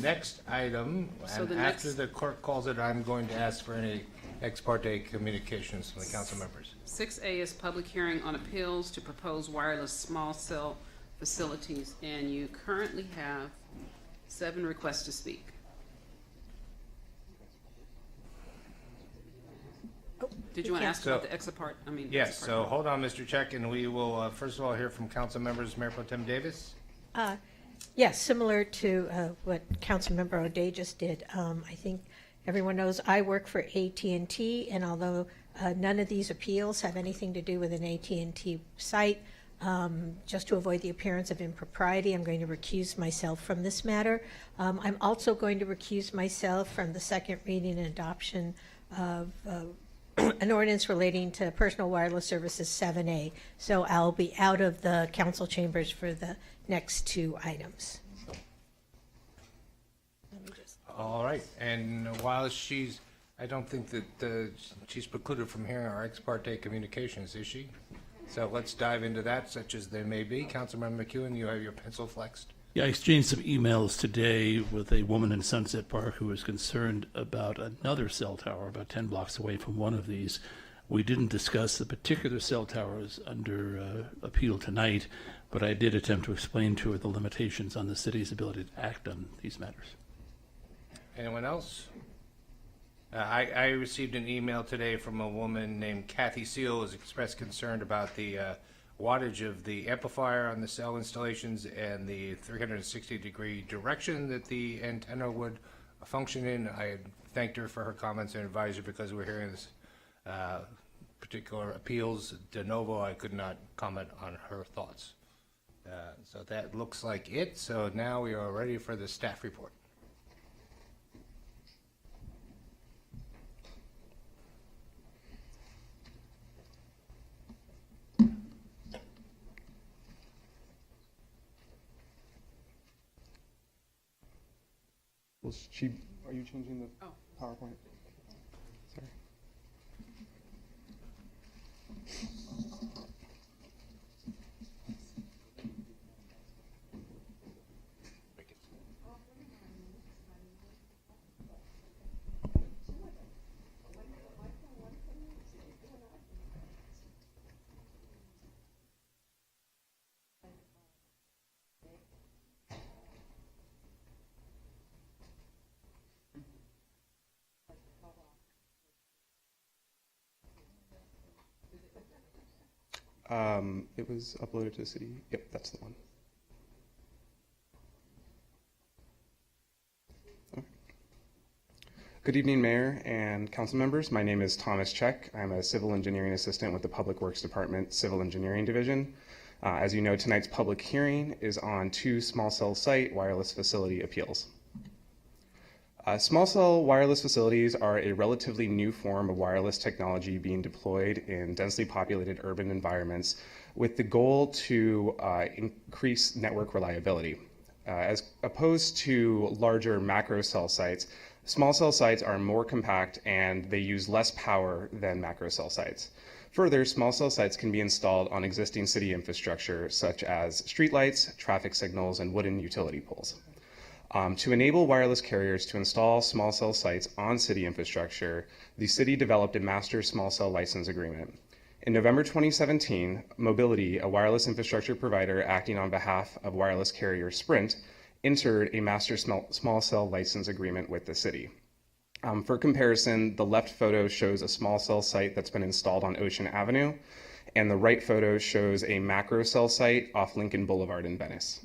next item, So and after the clerk calls it, I'm going to ask for any ex parte communications from the council members. 6A is public hearing on appeals to propose wireless small cell facilities, and you currently have 7 requests to speak. Did you want to ask about the ex parte? Yes, so hold on, Mr. Check, and we will first of all hear from council members. Mayor Pro Tem Davis. Yes, similar to what Councilmember O'Day just did. I think everyone knows I work for AT&T, and although none of these appeals have anything to do with an AT&T site, just to avoid the appearance of impropriety, I'm going to recuse myself from this matter. I'm also going to recuse myself from the second reading and adoption of an ordinance relating to personal wireless services 7A. So I'll be out of the council chambers for the next 2 items. All right, and while I don't think that she's precluded from hearing our ex parte communications, is she? So let's dive into that, such as they may be. Councilmember McEwen, you have your pencil flexed. Yeah, I exchanged some emails today with a woman in Sunset Park who was concerned about another cell tower about 10 blocks away from one of these. We didn't discuss the particular cell towers under appeal tonight, but I did attempt to explain to her the limitations on the city's ability to act on these matters. Anyone else? I received an email today from a woman named Kathy Seal who has expressed concern about the wattage of the amplifier on the cell installations and the 360-degree direction that the antenna would function in. I thanked her for her comments and advised her because we're hearing this particular appeals de novo. I could not comment on her thoughts. So that looks like it. So now we are ready for the staff report. Are you changing the PowerPoint? Sorry. It was uploaded to the city. Yep, that's the one. Okay. Good evening, Mayor and council members. My name is Thomas Check. I'm a civil engineering assistant with the Public Works Department Civil Engineering Division. As you know, tonight's public hearing is on 2 small cell site wireless facility appeals. Small cell wireless facilities are a relatively new form of wireless technology being deployed in densely populated urban environments with the goal to increase network reliability. As opposed to larger macro cell sites, small cell sites are more compact and they use less power than macro cell sites. Further, small cell sites can be installed on existing city infrastructure such as streetlights, traffic signals, and wooden utility poles. To enable wireless carriers to install small cell sites on city infrastructure, the city developed a master small cell license agreement. In November 2017, Mobility, a wireless infrastructure provider acting on behalf of wireless carrier Sprint, entered a master small cell license agreement with the city. For comparison, the left photo shows a small cell site that's been installed on Ocean Avenue, and the right photo shows a macro cell site off Lincoln Boulevard in Venice.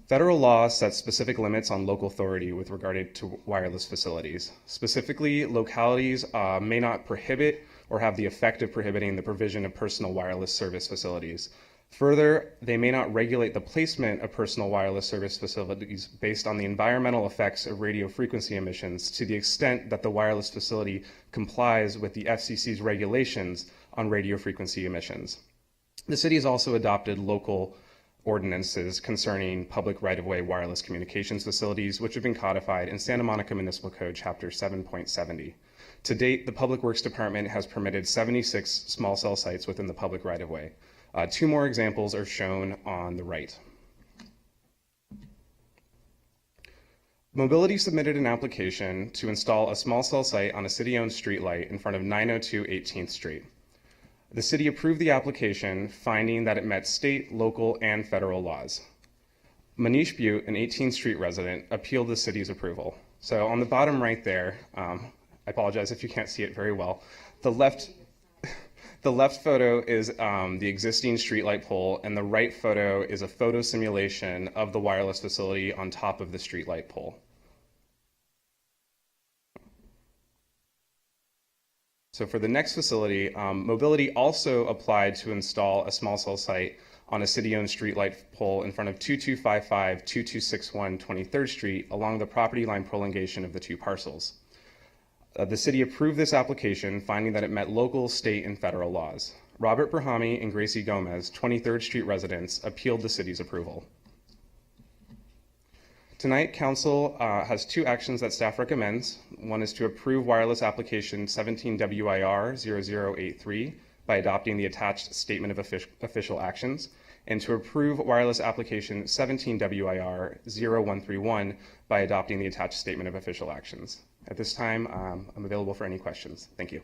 Federal law sets specific limits on local authority with regard to wireless facilities. Specifically, localities may not prohibit or have the effect of prohibiting the provision of personal wireless service facilities. Further, they may not regulate the placement of personal wireless service facilities based on the environmental effects of radio frequency emissions to the extent that the wireless facility complies with the FCC's regulations on radio frequency emissions. The city has also adopted local ordinances concerning public right-of-way wireless communications facilities, which have been codified in Santa Monica Municipal Code Chapter 7.70. To date, the Public Works Department has permitted 76 small cell sites within the public right-of-way. 2 more examples are shown on the right. Mobility submitted an application to install a small cell site on a city-owned streetlight in front of 902 18th Street. The city approved the application, finding that it met state, local, and federal laws. Manish Butte, an 18th Street resident, appealed the city's approval. So on the bottom right there, I apologize if you can't see it very well, the left photo is the existing streetlight pole, and the right photo is a photo simulation of the wireless facility on top of the streetlight pole. So for the next facility, Mobility also applied to install a small cell site on a city-owned streetlight pole in front of 2255-2261 23rd Street along the property line prolongation of the two parcels. The city approved this application, finding that it met local, state, and federal laws. Robert Brahami and Gracie Gomez, 23rd Street residents, appealed the city's approval. Tonight, Council has two actions that staff recommends. One is to approve wireless application 17 WIR 0083 by adopting the attached statement of official actions, and to approve wireless application 17 WIR 0131 by adopting the attached statement of official actions. At this time, I'm available for any questions. Thank you.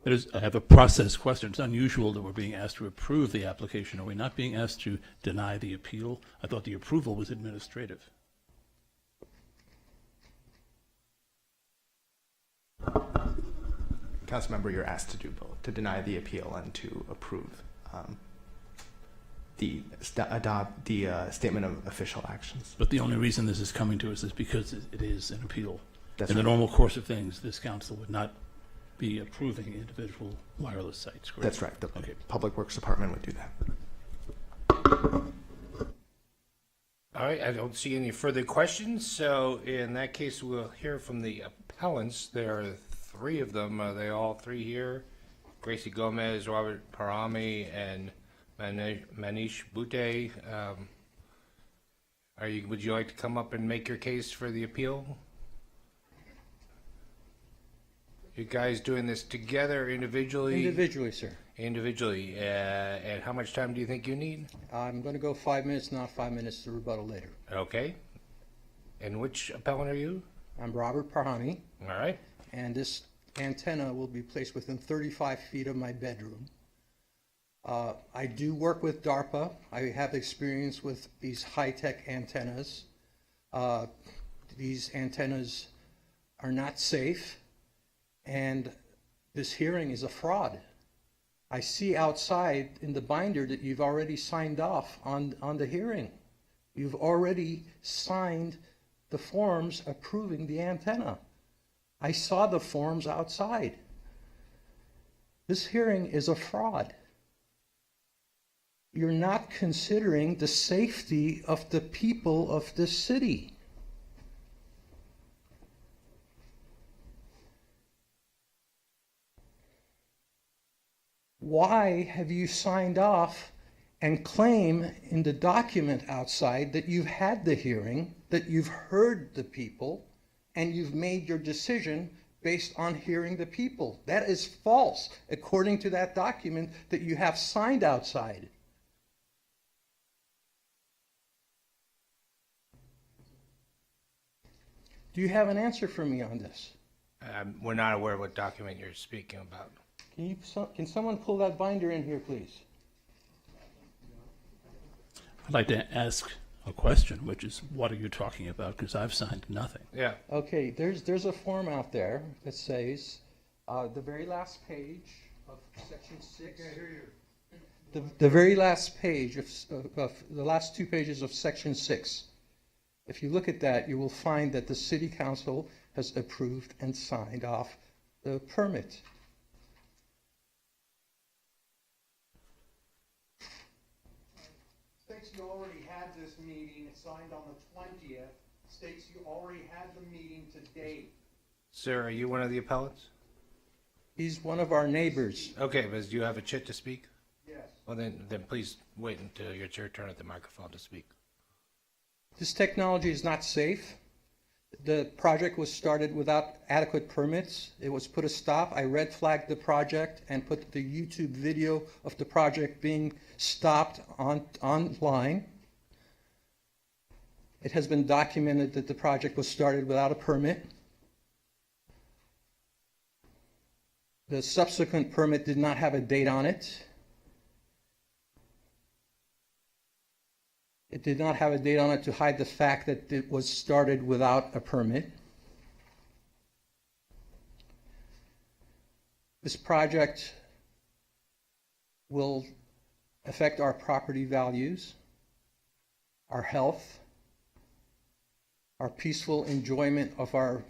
I have a process question. It's unusual that we're being asked to approve the application. Are we not being asked to deny the appeal? I thought the approval was administrative. Councilmember, you're asked to do both, to deny the appeal and to approve adopt the statement of official actions. But the only reason this is coming to us is because it is an appeal. That's In the right. normal course of things, this council would not be approving individual wireless sites, correct? That's right. The Okay. Public Works Department would do that. All right, I don't see any further questions, so in that case, we'll hear from the appellants. There are three of them. Are they all three here? Gracie Gomez, Robert Parami, and Manish Butte. Would you like to come up and make your case for the appeal? You guys doing this together, individually? Individually, sir. Individually. And how much time do you think you need? I'm going to go 5 minutes, not 5 minutes to rebuttal later. Okay. And which appellant are you? I'm Robert Parhami, All right. and this antenna will be placed within 35 feet of my bedroom. I do work with DARPA. I have experience with these high-tech antennas. These antennas are not safe, and this hearing is a fraud. I see outside in the binder that you've already signed off on the hearing. You've already signed the forms approving the antenna. I saw the forms outside. This hearing is a fraud. You're not considering the safety of the people of this city. Why have you signed off and claim in the document outside that you've had the hearing, that you've heard the people, and you've made your decision based on hearing the people? That is false, according to that document that you have signed outside. Do you have an answer for me on this? We're not aware what document you're speaking about. Can someone pull that binder in here, please? I'd like to ask a question, which is, what are you talking about? Because I've signed nothing. Yeah. Okay, there's a form out there that says, the very last page of section 6. The very last page of the last 2 pages of section 6. If you look at that, you will find that the city council has approved and signed off the permit. States you already had this meeting, it signed on the 20th, states you already had the meeting to date. Sir, are you one of the appellants? He's one of our neighbors. Okay, but do you have a chit to speak? Yes. Well, then please wait until it's your turn at the microphone to speak. This technology is not safe. The project was started without adequate permits. It was put a stop. I red flagged the project and put the YouTube video of the project being stopped online. It has been documented that the project was started without a permit. The subsequent permit did not have a date on it. It did not have a date on it to hide the fact that it was started without a permit. This project will affect our property values, our health, our peaceful enjoyment of our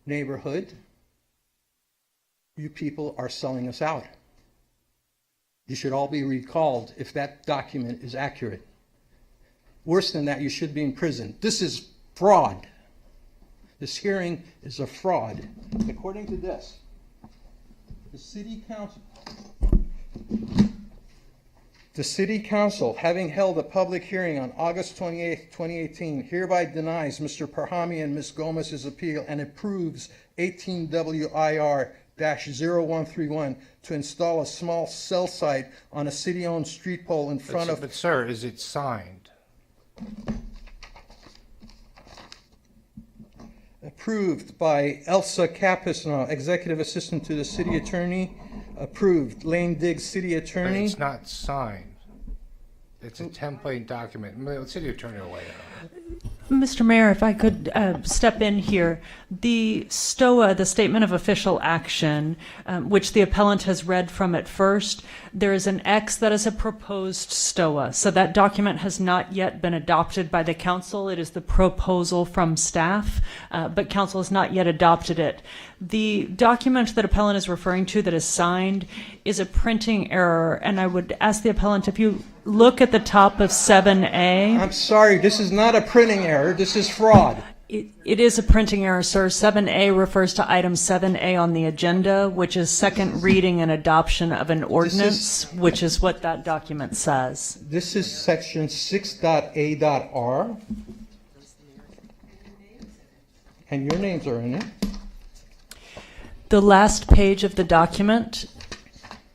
neighborhood. You people are selling us out. You should all be recalled if that document is accurate. Worse than that, you should be in prison. This is fraud. This hearing is a fraud. According to this, the city council, having held a public hearing on August 28, 2018, hereby denies Mr. Parhami and Ms. Gomez's appeal and approves 18 WIR-0131 to install a small cell site on a city-owned street pole in front of... But sir, is it signed? Approved by Elsa Capisno, Executive Assistant to the City Attorney. Approved, Lane Diggs, City But Attorney. it's not signed. It's a template document. The city attorney will weigh in on it. Mr. Mayor, if I could step in here. The STOA, the Statement of Official Action, which the appellant has read from it first, there is an X that is a proposed STOA. So that document has not yet been adopted by the council. It is the proposal from staff, but council has not yet adopted it. The document that appellant is referring to that is signed is a printing error, and I would ask the appellant if you look at the top of 7A. I'm sorry, this is not a printing error, this is fraud. It is a printing error, sir. 7A refers to item 7A on the agenda, which is second reading and adoption of an ordinance, which is what that document says. This is section 6.A.R. And your names are in it. The last page of the document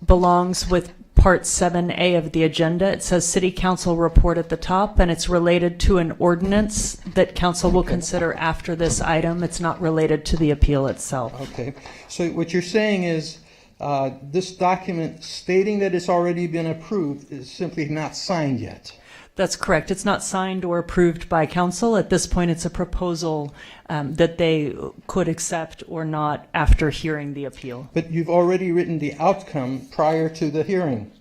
belongs with Part 7A of the agenda. It says City Council report at the top, and it's related to an ordinance that council will consider after this item. It's not related to the appeal itself. Okay, so what you're saying is this document stating that it's already been approved is simply not signed yet. That's correct. It's not signed or approved by council. At this point, it's a proposal that they could accept or not after hearing the appeal. But you've already written the outcome prior to the hearing.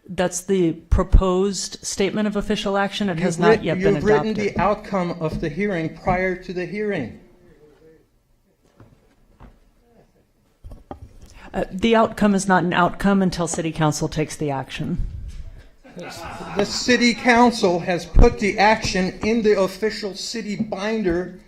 That's the proposed statement of official action. It has not yet been You've adopted. written the outcome of the hearing prior to the hearing. The outcome is not an outcome until City Council takes the action. The city council has put the action in the official city binder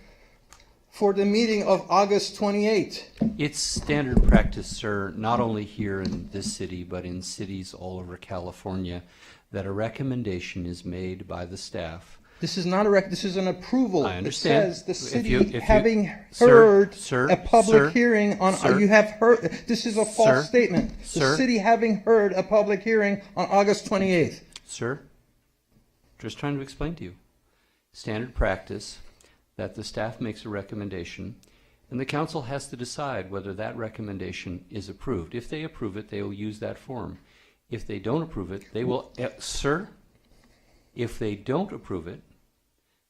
for the meeting of August 28. It's standard practice, sir, not only here in this city, but in cities all over California, that a recommendation is made by the staff. This is not this is an approval. I understand. It says the If city you- having Sir, heard sir, a public sir, hearing on, sir, you have heard, this is a false sir, statement. The sir. city having heard a public hearing on August 28th. Sir, just trying to explain to you. Standard practice that the staff makes a recommendation, and the council has to decide whether that recommendation is approved. If they approve it, they will use that form. If they don't approve it, they will, sir, if they don't approve it,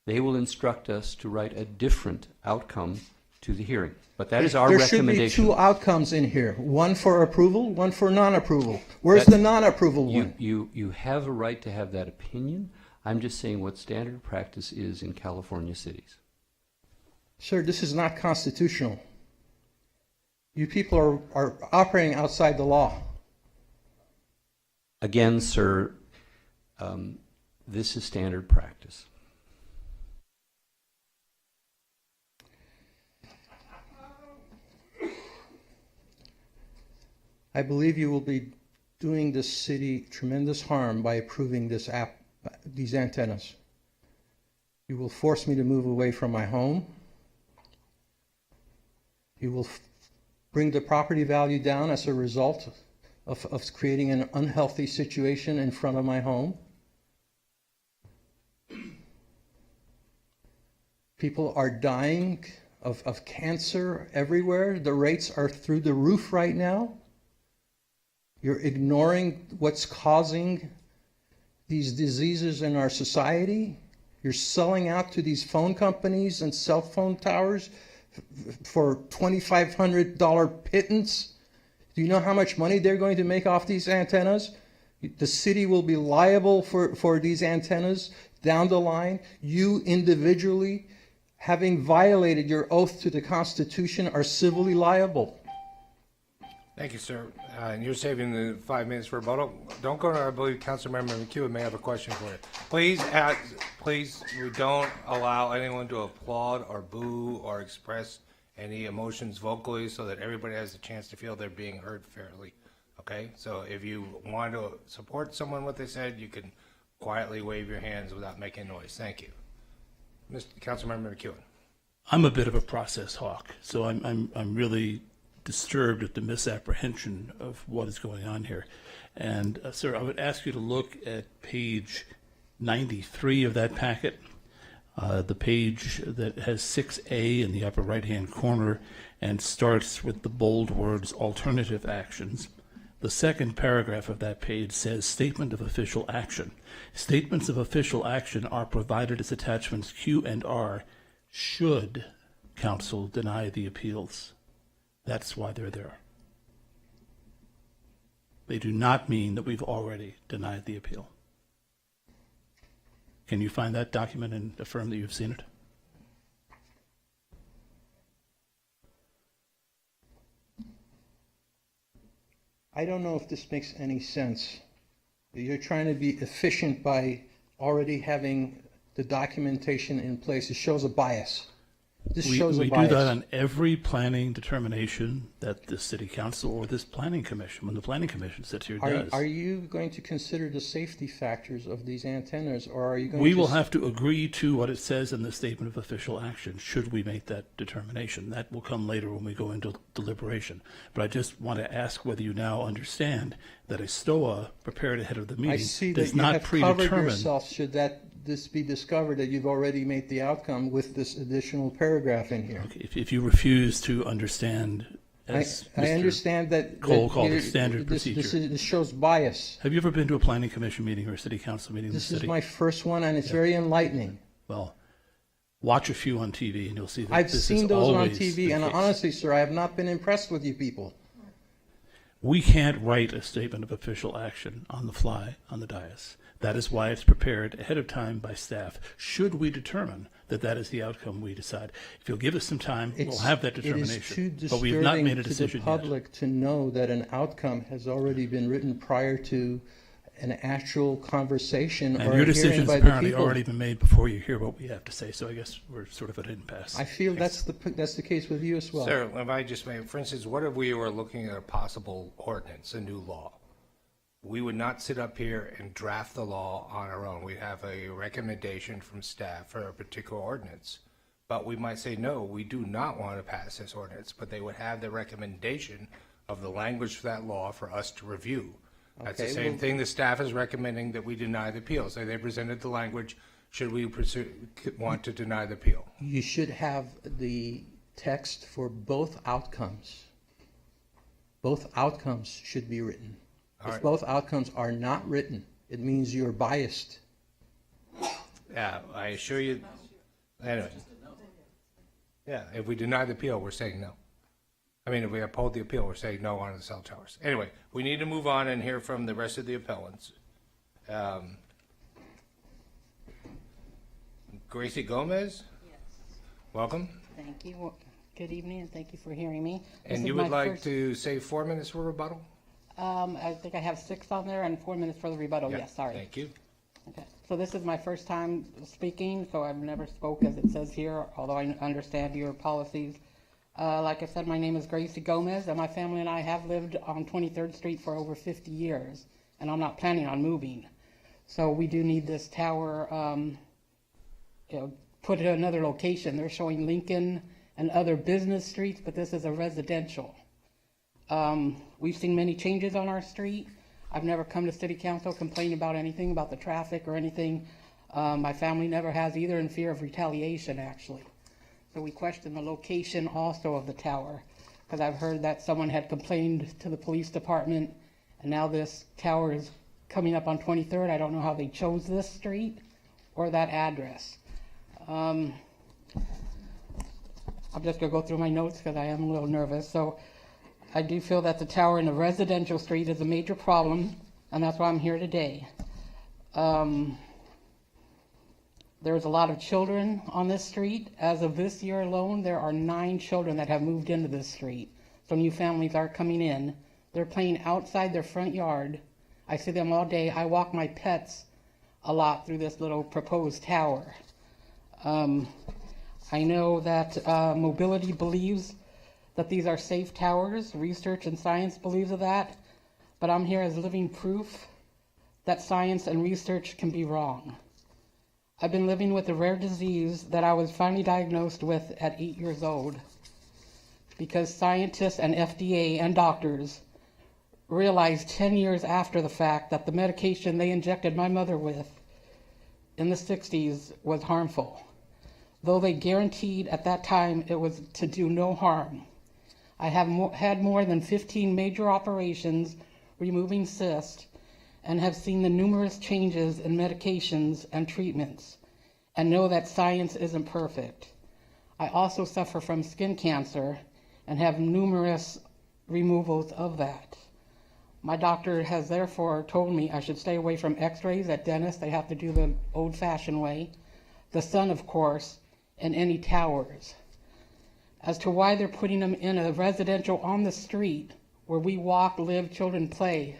they will instruct us to write a different outcome to the hearing. But that is our There should be recommendation. two outcomes in here, one for approval, one for non-approval. Where's That's- the non-approval one? You have a right to have that opinion. I'm just saying what standard practice is in California cities. Sir, this is not constitutional. You people are operating outside the law. Again, sir, this is standard practice. I believe you will be doing this city tremendous harm by approving these antennas. You will force me to move away from my home. You will bring the property value down as a result of creating an unhealthy situation in front of my home. People are dying of cancer everywhere. The rates are through the roof right now. You're ignoring what's causing these diseases in our society. You're selling out to these phone companies and cell phone towers for $2,500 pittance. Do you know how much money they're going to make off these antennas? The city will be liable for these antennas down the line. You individually, having violated your oath to the Constitution, are civilly liable. Thank you, sir. And you're saving the 5 minutes for rebuttal. Don't go to, I believe Councilmember McEwen may have a question for you. Please, we don't allow anyone to applaud or boo or express any emotions vocally so that everybody has a chance to feel they're being heard fairly. Okay? So if you want to support someone what they said, you can quietly wave your hands without making noise. Thank you. Councilmember McEwen. I'm a bit of a process hawk, so I'm really disturbed at the misapprehension of what is going on here. And sir, I would ask you to look at page 93 of that packet, the page that has 6A in the upper right-hand corner and starts with the bold words alternative actions. The second paragraph of that page says statement of official action. Statements of official action are provided as attachments Q and R should council deny the appeals. That's why they're there. They do not mean that we've already denied the appeal. Can you find that document and affirm that you've seen it? I don't know if this makes any sense. You're trying to be efficient by already having the documentation in place. It shows a bias. This shows a bias. We do that on every planning determination that the city council or this planning commission, when the planning commission sits here, does. Are you going to consider the safety factors of these antennas, or are you going We to... will have to agree to what it says in the statement of official action, should we make that determination. That will come later when we go into deliberation. But I just want to ask whether you now understand that a STOA prepared ahead of the meeting I see that does you not have covered predetermine. yourself, should this be discovered, that you've already made the outcome with this additional paragraph in here. Okay, if you refuse to understand, I as understand that... Cole that called you're- it standard procedure. This shows bias. Have you ever been to a planning commission meeting or a city council meeting in the This is city? my first one, and it's very enlightening. Well, watch a few on TV and you'll see that I've this seen is those on always TV, the and case. honestly, sir, I have not been impressed with you people. We can't write a statement of official action on the fly on the dais. That is why it's prepared ahead of time by staff, should we determine that that is the outcome we decide. If you'll give us some time, we'll have that determination. It is But too we have not made a disturbing to the decision yet. public to know that an outcome has already been written prior to an actual conversation And or your a hearing decision's by the apparently people. already been made before you hear what we have to say, so I guess we're sort of at an impasse. I feel that's the case with you as well. Sir, if I just may, for instance, what if we were looking at a possible ordinance, a new law? We would not sit up here and draft the law on our own. We'd have a recommendation from staff for a particular ordinance. But we might say, no, we do not want to pass this ordinance, but they would have the recommendation of the language for that law for us to review. That's the Okay, same well- thing the staff is recommending, that we deny the appeal. So they presented the language, should we want to deny the appeal? You should have the text for both outcomes. Both outcomes should be written. All If right. both outcomes are not written, it means you're biased. Yeah, I assure you, anyway. Yeah, if we deny the appeal, we're saying no. I mean, if we uphold the appeal, we're saying no on the cell towers. Anyway, we need to move on and hear from the rest of the appellants. Gracie Gomez? Yes. Welcome. Thank you. Well, good evening, and thank you for hearing me. This And is you my would like first- to say 4 minutes for rebuttal? I think I have 6 on there and 4 minutes for the rebuttal. Yeah, Yes, sorry. Thank you. Okay. So this is my first time speaking, so I've never spoke as it says here, although I understand your policies. Like I said, my name is Gracie Gomez, and my family and I have lived on 23rd Street for over 50 years, and I'm not planning on moving. So we do need this tower, put it in another location. They're showing Lincoln and other business streets, but this is a residential. We've seen many changes on our street. I've never come to city council complaining about anything about the traffic or anything. My family never has either, in fear of retaliation, actually. So we question the location also of the tower, because I've heard that someone had complained to the police department, and now this tower is coming up on 23rd. I don't know how they chose this street or that address. I'm just going to go through my notes because I am a little nervous. So I do feel that the tower in the residential street is a major problem, and that's why I'm here today. There's a lot of children on this street. As of this year alone, there are 9 children that have moved into this street. So new families are coming in. They're playing outside their front yard. I see them all day. I walk my pets a lot through this little proposed tower. I know that Mobility believes that these are safe towers. Research and science believes of that. But I'm here as living proof that science and research can be wrong. I've been living with a rare disease that I was finally diagnosed with at 8 years old because scientists and FDA and doctors realized 10 years after the fact that the medication they injected my mother with in the 60s was harmful, though they guaranteed at that time it was to do no harm. I have had more than 15 major operations removing cysts and have seen the numerous changes in medications and treatments, and know that science isn't perfect. I also suffer from skin cancer and have numerous removals of that. My doctor has therefore told me I should stay away from x-rays at dentists. They have to do the old-fashioned way, the sun, of course, and any towers. As to why they're putting them in a residential on the street where we walk, live, children play,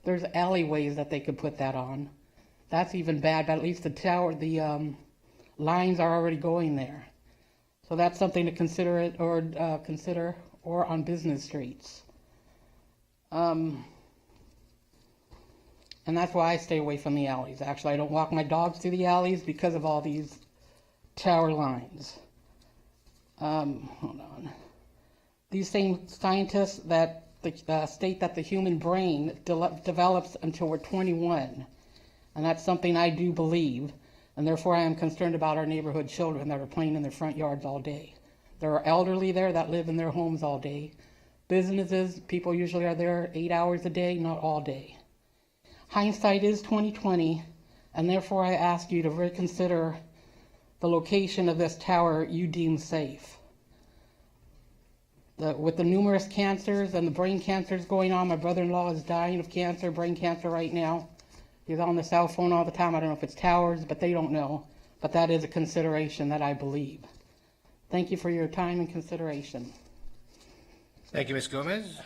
there's alleyways that they could put that on. That's even bad, but at least the tower, the lines are already going there. So that's something to consider or on business streets. And that's why I stay away from the alleys. Actually, I don't walk my dogs through the alleys because of all these tower lines. Hold on. These same scientists that state that the human brain develops until we're 21. And that's something I do believe. And therefore I am concerned about our neighborhood children that are playing in their front yards all day. There are elderly there that live in their homes all day. Businesses, people usually are there 8 hours a day, not all day. Hindsight is 20/20, and therefore I ask you to reconsider the location of this tower you deem safe. With the numerous cancers and the brain cancers going on, my brother-in-law is dying of cancer, brain cancer right now. He's on the cell phone all the time. I don't know if it's towers, but they don't know. But that is a consideration that I believe. Thank you for your time and consideration. Thank you, Ms. Gomez.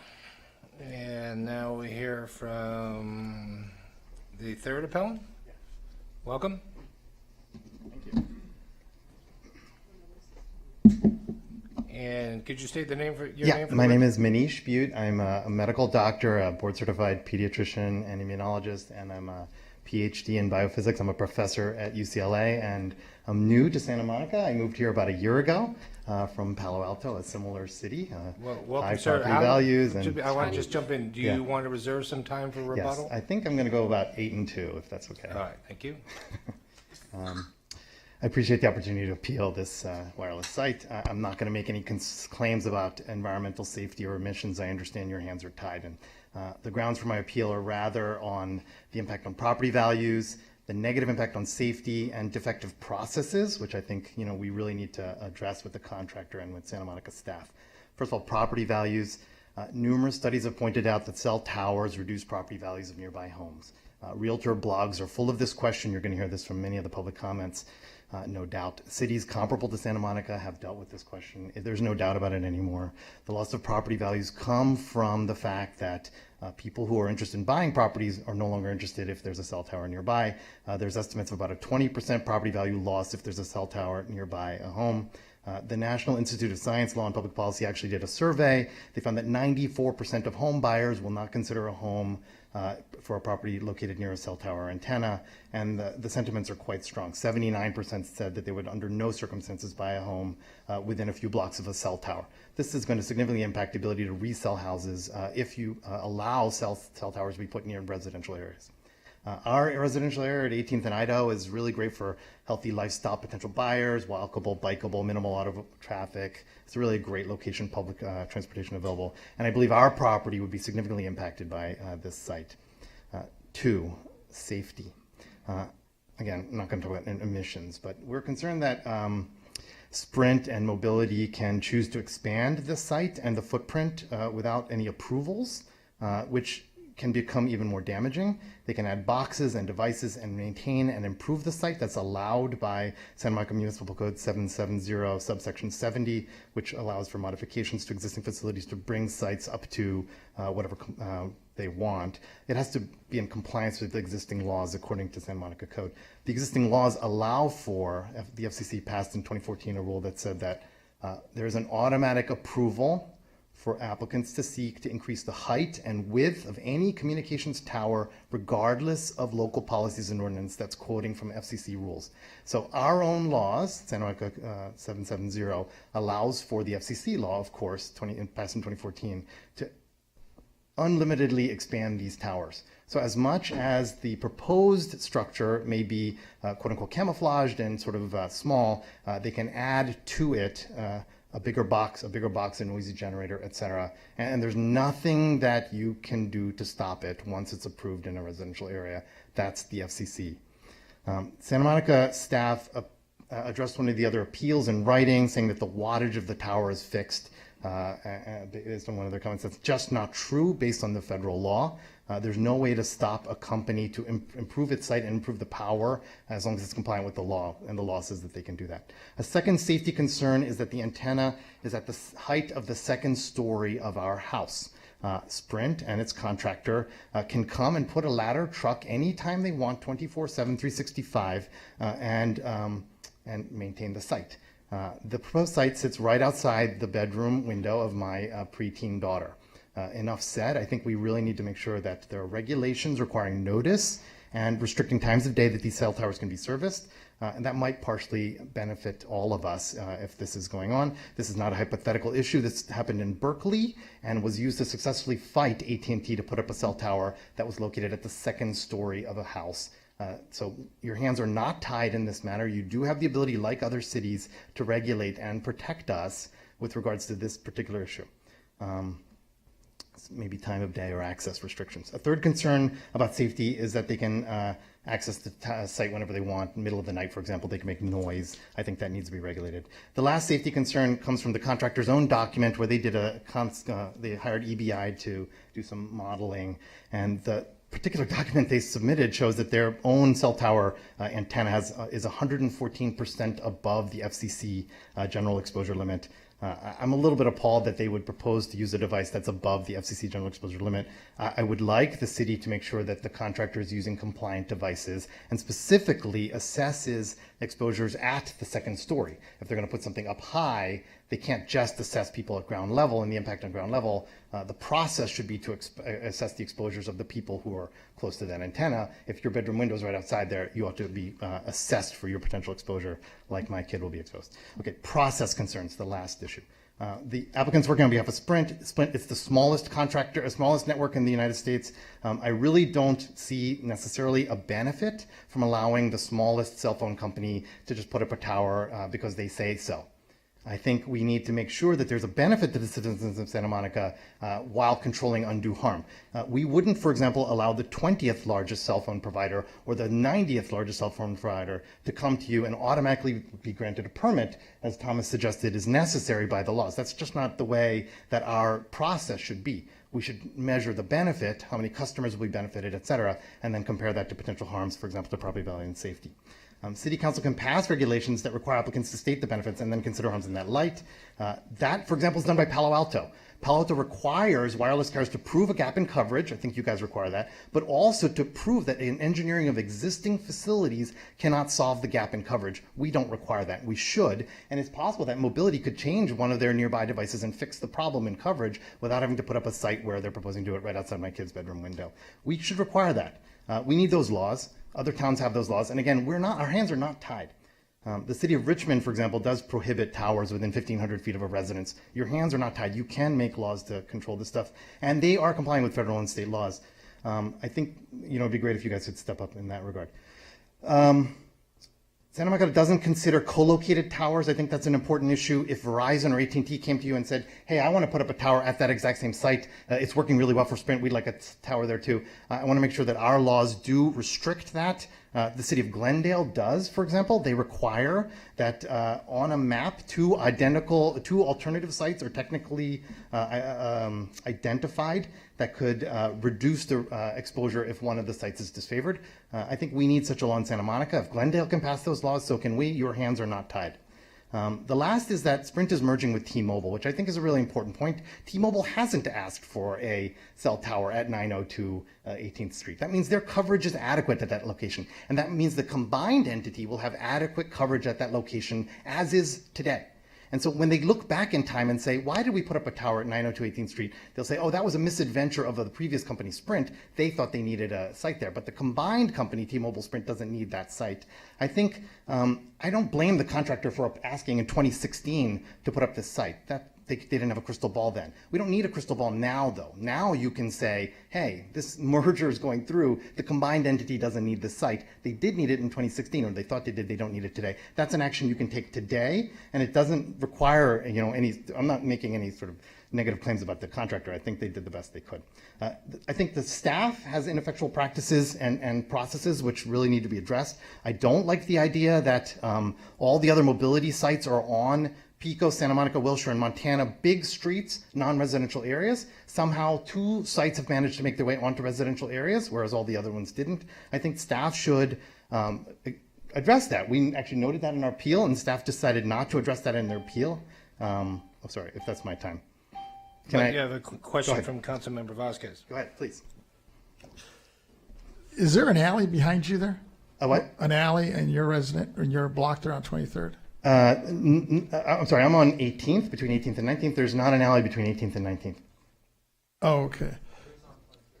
And now we hear from the third appellant. Welcome. And could you state the name for your name? My name is Manish Butte. I'm a medical doctor, a board-certified pediatrician and immunologist, and I'm a PhD in biophysics. I'm a professor at UCLA, and I'm new to Santa Monica. I moved here about a year ago from Palo Alto, a similar city. Well, welcome, high sir. property values. I want to just jump in. Do you want to reserve some time for rebuttal? Yes, I think I'm going to go about 8 and 2, if that's okay. All right, thank you. I appreciate the opportunity to appeal this wireless site. I'm not going to make any claims about environmental safety or emissions. I understand your hands are tied, and the grounds for my appeal are rather on the impact on property values, the negative impact on safety, and defective processes, which I think we really need to address with the contractor and with Santa Monica staff. First of all, property values. Numerous studies have pointed out that cell towers reduce property values of nearby homes. Realtor blogs are full of this question. You're going to hear this from many of the public comments. No doubt. Cities comparable to Santa Monica have dealt with this question. There's no doubt about it anymore. The loss of property values come from the fact that people who are interested in buying properties are no longer interested if there's a cell tower nearby. There's estimates of about a 20% property value loss if there's a cell tower nearby a home. The National Institute of Science, Law, and Public Policy actually did a survey. They found that 94% of home buyers will not consider a home for a property located near a cell tower antenna, and the sentiments are quite strong. 79% said that they would under no circumstances buy a home within a few blocks of a cell tower. This is going to significantly impact the ability to resell houses if you allow cell towers to be put near residential areas. Our residential area at 18th and Idaho is really great for healthy lifestyle potential buyers, walkable, bikeable, minimal auto traffic. It's really a great location, public transportation available. And I believe our property would be significantly impacted by this site. 2, safety. Again, I'm not going to talk about emissions, but we're concerned that Sprint and Mobility can choose to expand the site and the footprint without any approvals, which can become even more damaging. They can add boxes and devices and maintain and improve the site. That's allowed by Santa Monica Municipal Code 770 subsection 70, which allows for modifications to existing facilities to bring sites up to whatever they want. It has to be in compliance with the existing laws according to Santa Monica Code. The existing laws allow for, the FCC passed in 2014 a rule that said that there is an automatic approval for applicants to seek to increase the height and width of any communications tower regardless of local policies and ordinance. That's quoting from FCC rules. So our own laws, Santa Monica 770, allows for the FCC law, of course, passed in 2014, to unlimitedly expand these towers. So as much as the proposed structure may be quote unquote camouflaged and sort of small, they can add to it a bigger box, a noisy generator, etc. And there's nothing that you can do to stop it once it's approved in a residential area. That's the FCC. Santa Monica staff addressed one of the other appeals in writing, saying that the wattage of the tower is fixed. Based on one of their comments, that's just not true based on the federal law. There's no way to stop a company to improve its site and improve the power as long as it's compliant with the law, and the law says that they can do that. A second safety concern is that the antenna is at the height of the second story of our house. Sprint and its contractor can come and put a ladder truck anytime they want, 24/7, 365, and maintain the site. The proposed site sits right outside the bedroom window of my preteen daughter. Enough said. I think we really need to make sure that there are regulations requiring notice and restricting times of day that these cell towers can be serviced. And that might partially benefit all of us if this is going on. This is not a hypothetical issue. This happened in Berkeley and was used to successfully fight AT&T to put up a cell tower that was located at the second story of a house. So your hands are not tied in this matter. You do have the ability, like other cities, to regulate and protect us with regards to this particular issue. Maybe time of day or access restrictions. A third concern about safety is that they can access the site whenever they want. Middle of the night, for example, they can make noise. I think that needs to be regulated. The last safety concern comes from the contractor's own document where they did they hired EBI to do some modeling, and the particular document they submitted shows that their own cell tower antenna is 114% above the FCC general exposure limit. I'm a little bit appalled that they would propose to use a device that's above the FCC general exposure limit. I would like the city to make sure that the contractor is using compliant devices and specifically assesses exposures at the second story. If they're going to put something up high, they can't just assess people at ground level and the impact on ground level. The process should be to assess the exposures of the people who are close to that antenna. If your bedroom window is right outside there, you ought to be assessed for your potential exposure, like my kid will be exposed. Okay, process concerns, the last issue. The applicant's working on behalf of Sprint. Sprint is the smallest contractor, smallest network in the United States. I really don't see necessarily a benefit from allowing the smallest cell phone company to just put up a tower because they say so. I think we need to make sure that there's a benefit to the citizens of Santa Monica while controlling undue harm. We wouldn't, for example, allow the 20th largest cell phone provider or the 90th largest cell phone provider to come to you and automatically be granted a permit, as Thomas suggested is necessary by the laws. That's just not the way that our process should be. We should measure the benefit, how many customers will be benefited, et cetera, and then compare that to potential harms, for example, to property value and safety. City Council can pass regulations that require applicants to state the benefits and then consider harms in that light. That, for example, is done by Palo Alto. Palo Alto requires wireless carriers to prove a gap in coverage. I think you guys require that, but also to prove that an engineering of existing facilities cannot solve the gap in coverage. We don't require that. We should, and it's possible that Mobility could change one of their nearby devices and fix the problem in coverage without having to put up a site where they're proposing to do it right outside my kid's bedroom window. We should require that. We need those laws. Other towns have those laws. And again, our hands are not tied. The city of Richmond, for example, does prohibit towers within 1,500 feet of a residence. Your hands are not tied. You can make laws to control this stuff. And they are complying with federal and state laws. I think, it'd be great if you guys could step up in that regard. Santa Monica doesn't consider co-located towers. I think that's an important issue. If Verizon or AT&T came to you and said, hey, I want to put up a tower at that exact same site, it's working really well for Sprint, we'd like a tower there too. I want to make sure that our laws do restrict that. The city of Glendale does, for example. They require that on a map, two alternative sites are technically identified that could reduce the exposure if one of the sites is disfavored. I think we need such a law in Santa Monica. If Glendale can pass those laws, so can we. Your hands are not tied. The last is that Sprint is merging with T-Mobile, which I think is a really important point. T-Mobile hasn't asked for a cell tower at 902 18th Street. That means their coverage is adequate at that location. And that means the combined entity will have adequate coverage at that location as is today. And so when they look back in time and say, why did we put up a tower at 902 18th Street? They'll say, oh, that was a misadventure of the previous company, Sprint. They thought they needed a site there. But the combined company, T-Mobile Sprint, doesn't need that site. I think, I don't blame the contractor for asking in 2016 to put up this site. They didn't have a crystal ball then. We don't need a crystal ball now, though. Now you can say, hey, this merger is going through. The combined entity doesn't need the site. They did need it in 2016, or they thought they did. They don't need it today. That's an action you can take today, and it doesn't require, any. I'm not making any sort of negative claims about the contractor. I think they did the best they could. I think the staff has ineffectual practices and processes which really need to be addressed. I don't like the idea that all the other mobility sites are on Pico, Santa Monica, Wilshire, and Montana, big streets, non-residential areas. Somehow 2 sites have managed to make their way onto residential areas, whereas all the other ones didn't. I think staff should address that. We actually noted that in our appeal, and staff decided not to address that in their appeal. Sorry, if that's my time. You have a question from Councilmember Vasquez. Go ahead, please. Is there an alley behind you there? A what? An alley in your in your block there on 23rd? I'm sorry, I'm on 18th, between 18th and 19th. There's not an alley between 18th and 19th. Oh, okay.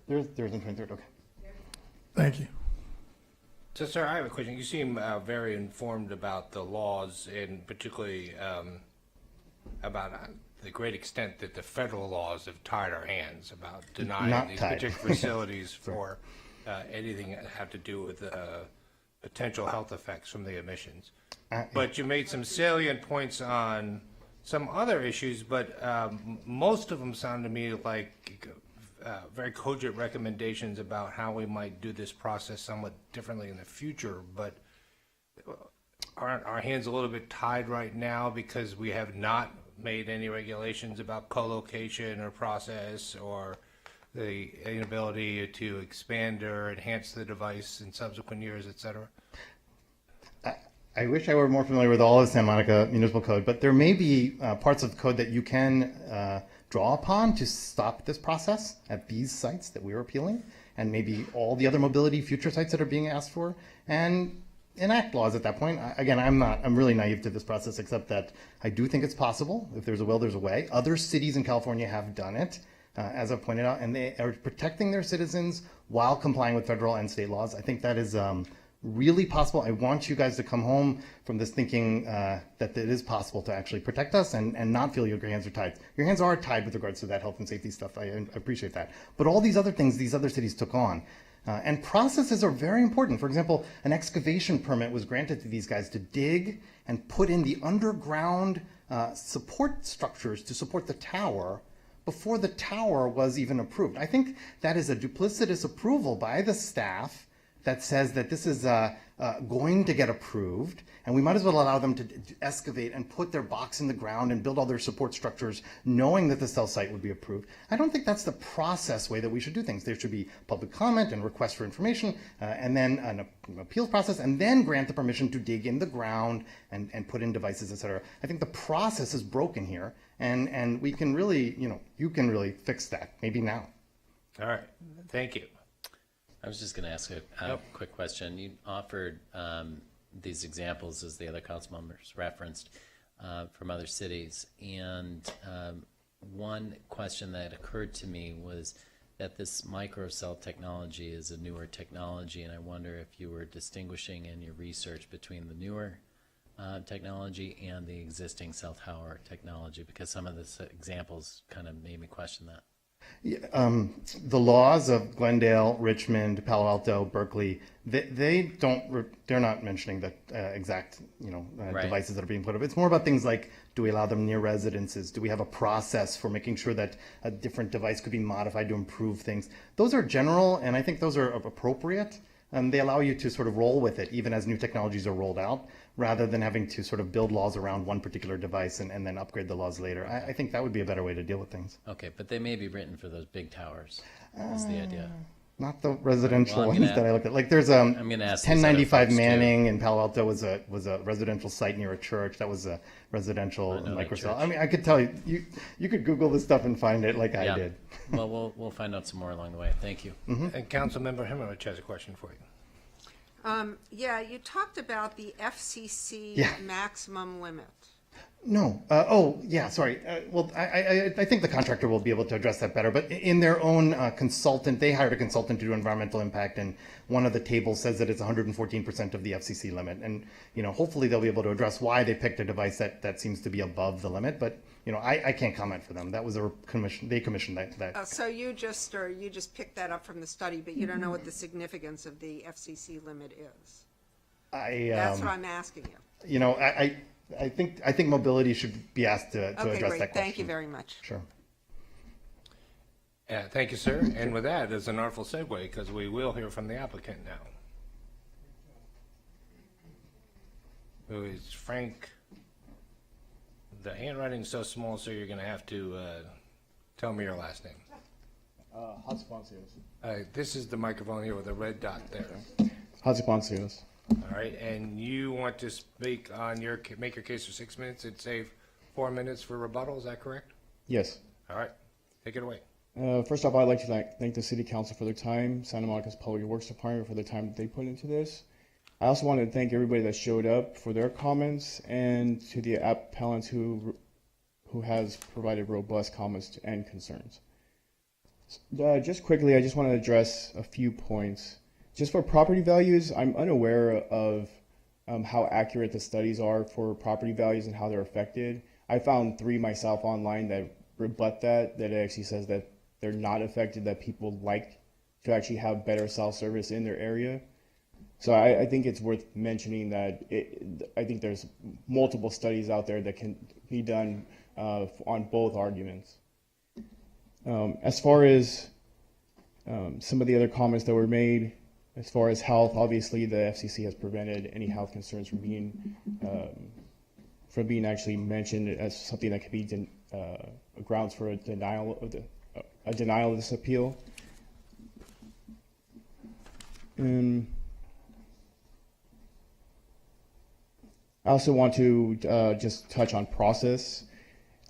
There's on 23rd, okay. Thank you. So, sir, I have a question. You seem very informed about the laws, and particularly about the great extent that the federal laws have tied our hands about denying these particular facilities for anything that have to do with potential health effects from the emissions. But you made some salient points on some other issues, but most of them sound to me like very cogent recommendations about how we might do this process somewhat differently in the future. But aren't our hands a little bit tied right now because we have not made any regulations about co-location or process or the inability to expand or enhance the device in subsequent years, et cetera? I wish I were more familiar with all of Santa Monica municipal code, but there may be parts of the code that you can draw upon to stop this process at these sites that we're appealing, and maybe all the other mobility future sites that are being asked for, and enact laws at that point. Again, I'm really naive to this process, except that I do think it's possible. If there's a will, there's a way. Other cities in California have done it, as I've pointed out, and they are protecting their citizens while complying with federal and state laws. I think that is really possible. I want you guys to come home from this thinking that it is possible to actually protect us and not feel your hands are tied. Your hands are tied with regards to that health and safety stuff. I appreciate that. But all these other things these other cities took on. And processes are very important. For example, an excavation permit was granted to these guys to dig and put in the underground support structures to support the tower before the tower was even approved. I think that is a duplicitous approval by the staff that says that this is going to get approved, and we might as well allow them to excavate and put their box in the ground and build all their support structures knowing that the cell site would be approved. I don't think that's the process way that we should do things. There should be public comment and request for information, and then an appeals process, and then grant the permission to dig in the ground and put in devices, et cetera. I think the process is broken here, and we can really, you can really fix that, maybe now. All right, thank you. I was just going to ask a quick question. You offered these examples, as the other council members referenced, from other cities. And one question that occurred to me was that this microcell technology is a newer technology, and I wonder if you were distinguishing in your research between the newer technology and the existing cell tower technology, because some of the examples kind of made me question that. The laws of Glendale, Richmond, Palo Alto, Berkeley, they're not mentioning the exact, Right. devices that are being put up. It's more about things like, do we allow them near residences? Do we have a process for making sure that a different device could be modified to improve things? Those are general, and I think those are appropriate. They allow you to sort of roll with it, even as new technologies are rolled out, rather than having to sort of build laws around one particular device and then upgrade the laws later. I think that would be a better way to deal with things. Okay, but they may be written for those big towers, is the idea. Not the residential Well, I'm ones gonna- that I looked at. Like there's I'm gonna ask these other 1095 folks, too. Manning in Palo Alto was a residential site near a church. That was a residential Another microcell. church. I mean, I could tell you, you could Google this stuff and find it like I Yeah. did. Well, we'll find out some more along the way. Thank you. And Councilmember Hemmerich has a question for you. Yeah, you talked about the FCC Yeah. maximum limit. No. Oh, yeah. Sorry. Well, I think the contractor will be able to address that better. But in their own consultant, they hired a consultant to do environmental impact, and one of the tables says that it's 114% of the FCC limit. And hopefully they'll be able to address why they picked a device that seems to be above the limit. But I can't comment for them. That was a commission. They commissioned that. So you just picked that up from the study, but you don't know what the significance of the FCC limit is. That's what I'm asking you. I think mobility should be asked to Okay, address great. that question. Thank you very much. Sure. Thank you, sir. And with that, it's an artful segue because we will hear from the applicant now, who is Frank. The handwriting's so small, so you're going to have to tell me your last name. Hatzipancios. This is the microphone here with a red dot there. Hatzipancios. All right, and you want to speak on make your case for 6 minutes and save 4 minutes for rebuttal, is that correct? Yes. All right, take it away. First off, I'd like to thank the City Council for their time, Santa Monica's Public Works Department for the time that they put into this. I also want to thank everybody that showed up for their comments, and to the appellants who has provided robust comments and concerns. Just quickly, I just want to address a few points. Just for property values, I'm unaware of how accurate the studies are for property values and how they're affected. I found 3 myself online that rebut that it actually says that they're not affected, that people like to actually have better cell service in their area. So I think it's worth mentioning that I think there's multiple studies out there that can be done on both arguments. As far as some of the other comments that were made, as far as health, obviously the FCC has prevented any health concerns from being actually mentioned as something that could be grounds for a denial of this appeal. And I also want to just touch on process.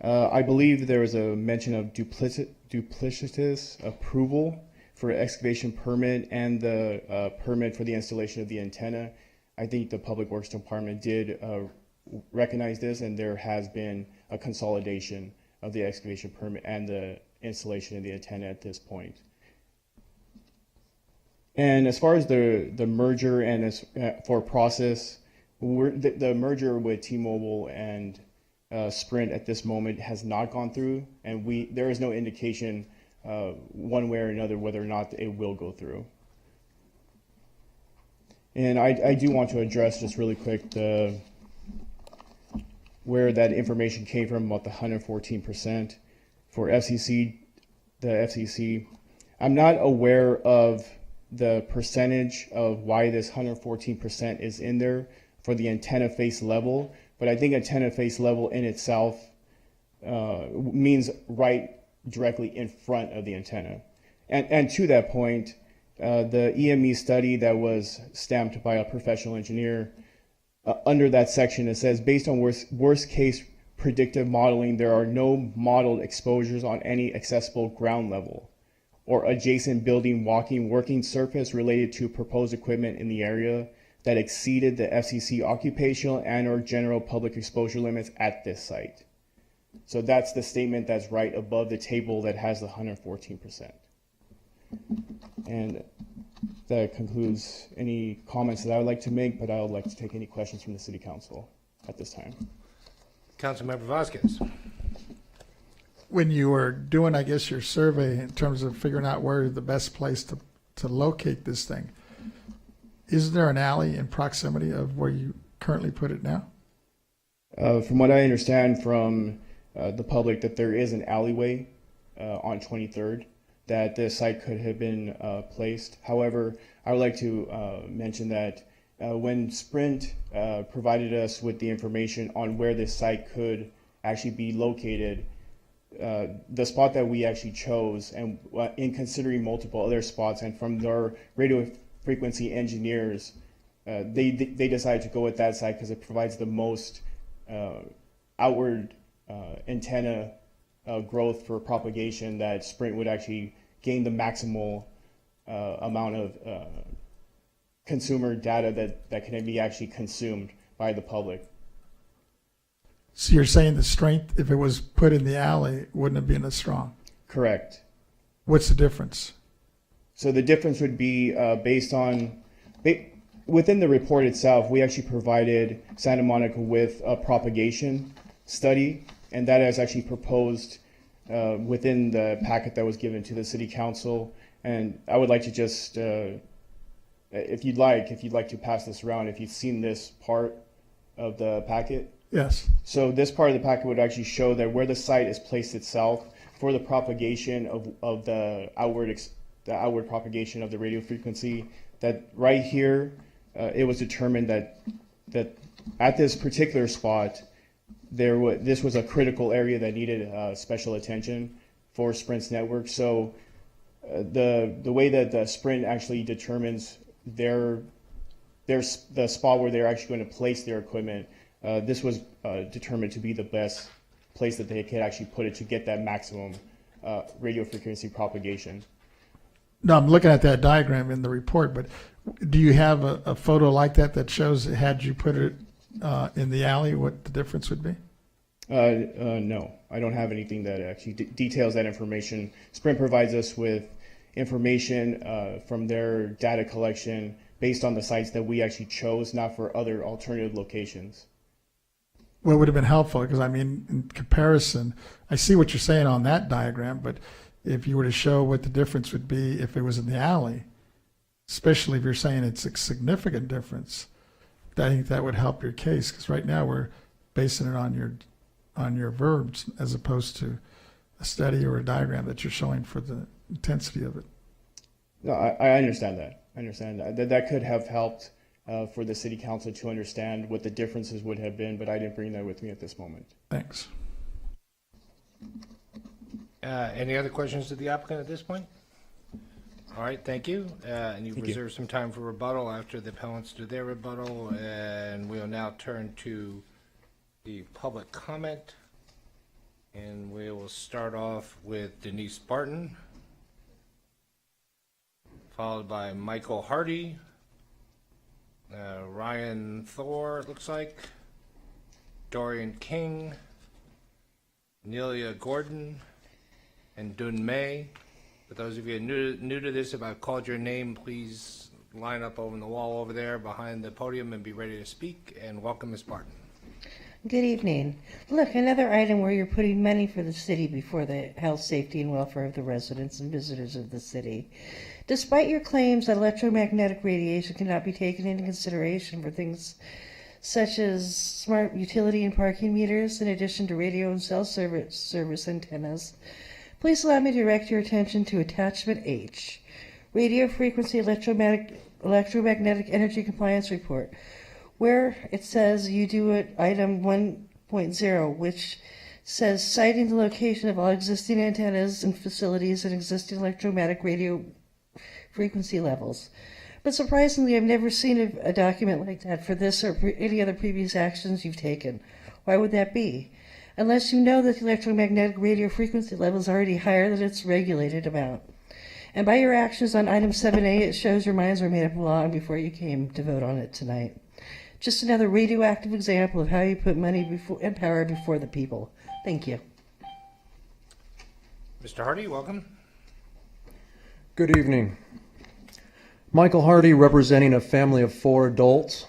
I believe there was a mention of duplicitous approval for excavation permit and the permit for the installation of the antenna. I think the Public Works Department did recognize this, and there has been a consolidation of the excavation permit and the installation of the antenna at this point. And as far as the merger and for process, the merger with T-Mobile and Sprint at this moment has not gone through, and there is no indication one way or another whether or not it will go through. And I do want to address just really quick where that information came from about the 114% for the FCC. I'm not aware of the percentage of why this 114% is in there for the antenna face level, but I think antenna face level in itself means right directly in front of the antenna. And to that point, the EME study that was stamped by a professional engineer, under that section it says, based on worst case predictive modeling, there are no modeled exposures on any accessible ground level or adjacent building working surface related to proposed equipment in the area that exceeded the FCC occupational and or general public exposure limits at this site. So that's the statement that's right above the table that has the 114%. And that concludes any comments that I would like to make, but I would like to take any questions from the City Council at this time. Councilmember Vasquez. when you were doing, I guess, your survey in terms of figuring out where the best place to locate this thing, is there an alley in proximity of where you currently put it now? From what I understand from the public, that there is an alleyway on 23rd that the site could have been placed. However, I would like to mention that when Sprint provided us with the information on where this site could actually be located, the spot that we actually chose, and in considering multiple other spots, and from their radio frequency engineers, they decided to go with that site because it provides the most outward antenna growth for propagation that Sprint would actually gain the maximal amount of consumer data that can be actually consumed by the public. So you're saying the strength, if it was put in the alley, wouldn't have been as strong? Correct. What's the difference? So the difference would be based on, within the report itself, we actually provided Santa Monica with a propagation study, and that is actually proposed within the packet that was given to the City Council. And I would like to just, if you'd like to pass this around, if you've seen this part of the packet. Yes. So this part of the packet would actually show that where the site is placed itself for the propagation of the outward propagation of the radio frequency, that right here, it was determined that at this particular spot, this was a critical area that needed special attention for Sprint's network. So the way that the Sprint actually determines the spot where they're actually going to place their equipment, this was determined to be the best place that they could actually put it to get that maximum radio frequency propagation. No, I'm looking at that diagram in the report, but do you have a photo like that shows, had you put it in the alley, what the difference would be? No, I don't have anything that actually details that information. Sprint provides us with information from their data collection based on the sites that we actually chose, not for other alternative locations. Well, it would have been helpful because, I mean, in comparison, I see what you're saying on that diagram, but if you were to show what the difference would be if it was in the alley, especially if you're saying it's a significant difference, I think that would help your case, because right now we're basing it on your verbs as opposed to a study or a diagram that you're showing for the intensity of it. No, I understand that. I understand that could have helped for the City Council to understand what the differences would have been, but I didn't bring that with me at this moment. Thanks. Any other questions to the applicant at this point? All right, thank you. And you've reserved some time for rebuttal after the appellants do their rebuttal, and we'll now turn to the public comment. And we will start off with Denise Barton, followed by Michael Hardy, Ryan Thor, it looks like, Dorian King, Nelia Gordon, and Dun May. For those of you new to this, if I've called your name, please line up over the wall over there behind the podium and be ready to speak. And welcome, Ms. Barton. Good evening. Look, another item where you're putting money for the city before the health, safety, and welfare of the residents and visitors of the city. Despite your claims that electromagnetic radiation cannot be taken into consideration for things such as smart utility and parking meters, in addition to radio and cell service antennas, please allow me to direct your attention to Attachment H, Radio Frequency Electromagnetic Energy Compliance Report, where it says you do it item 1.0, which says citing the location of all existing antennas and facilities and existing electromagnetic radio frequency levels. But surprisingly, I've never seen a document like that for this or any other previous actions you've taken. Why would that be? Unless you know that the electromagnetic radio frequency level is already higher than its regulated amount. And by your actions on item 7A, it shows your minds were made up long before you came to vote on it tonight. Just another radioactive example of how you put money and power before the people. Thank you. Mr. Hardy, welcome. Good evening. Michael Hardy, representing a family of 4 adults.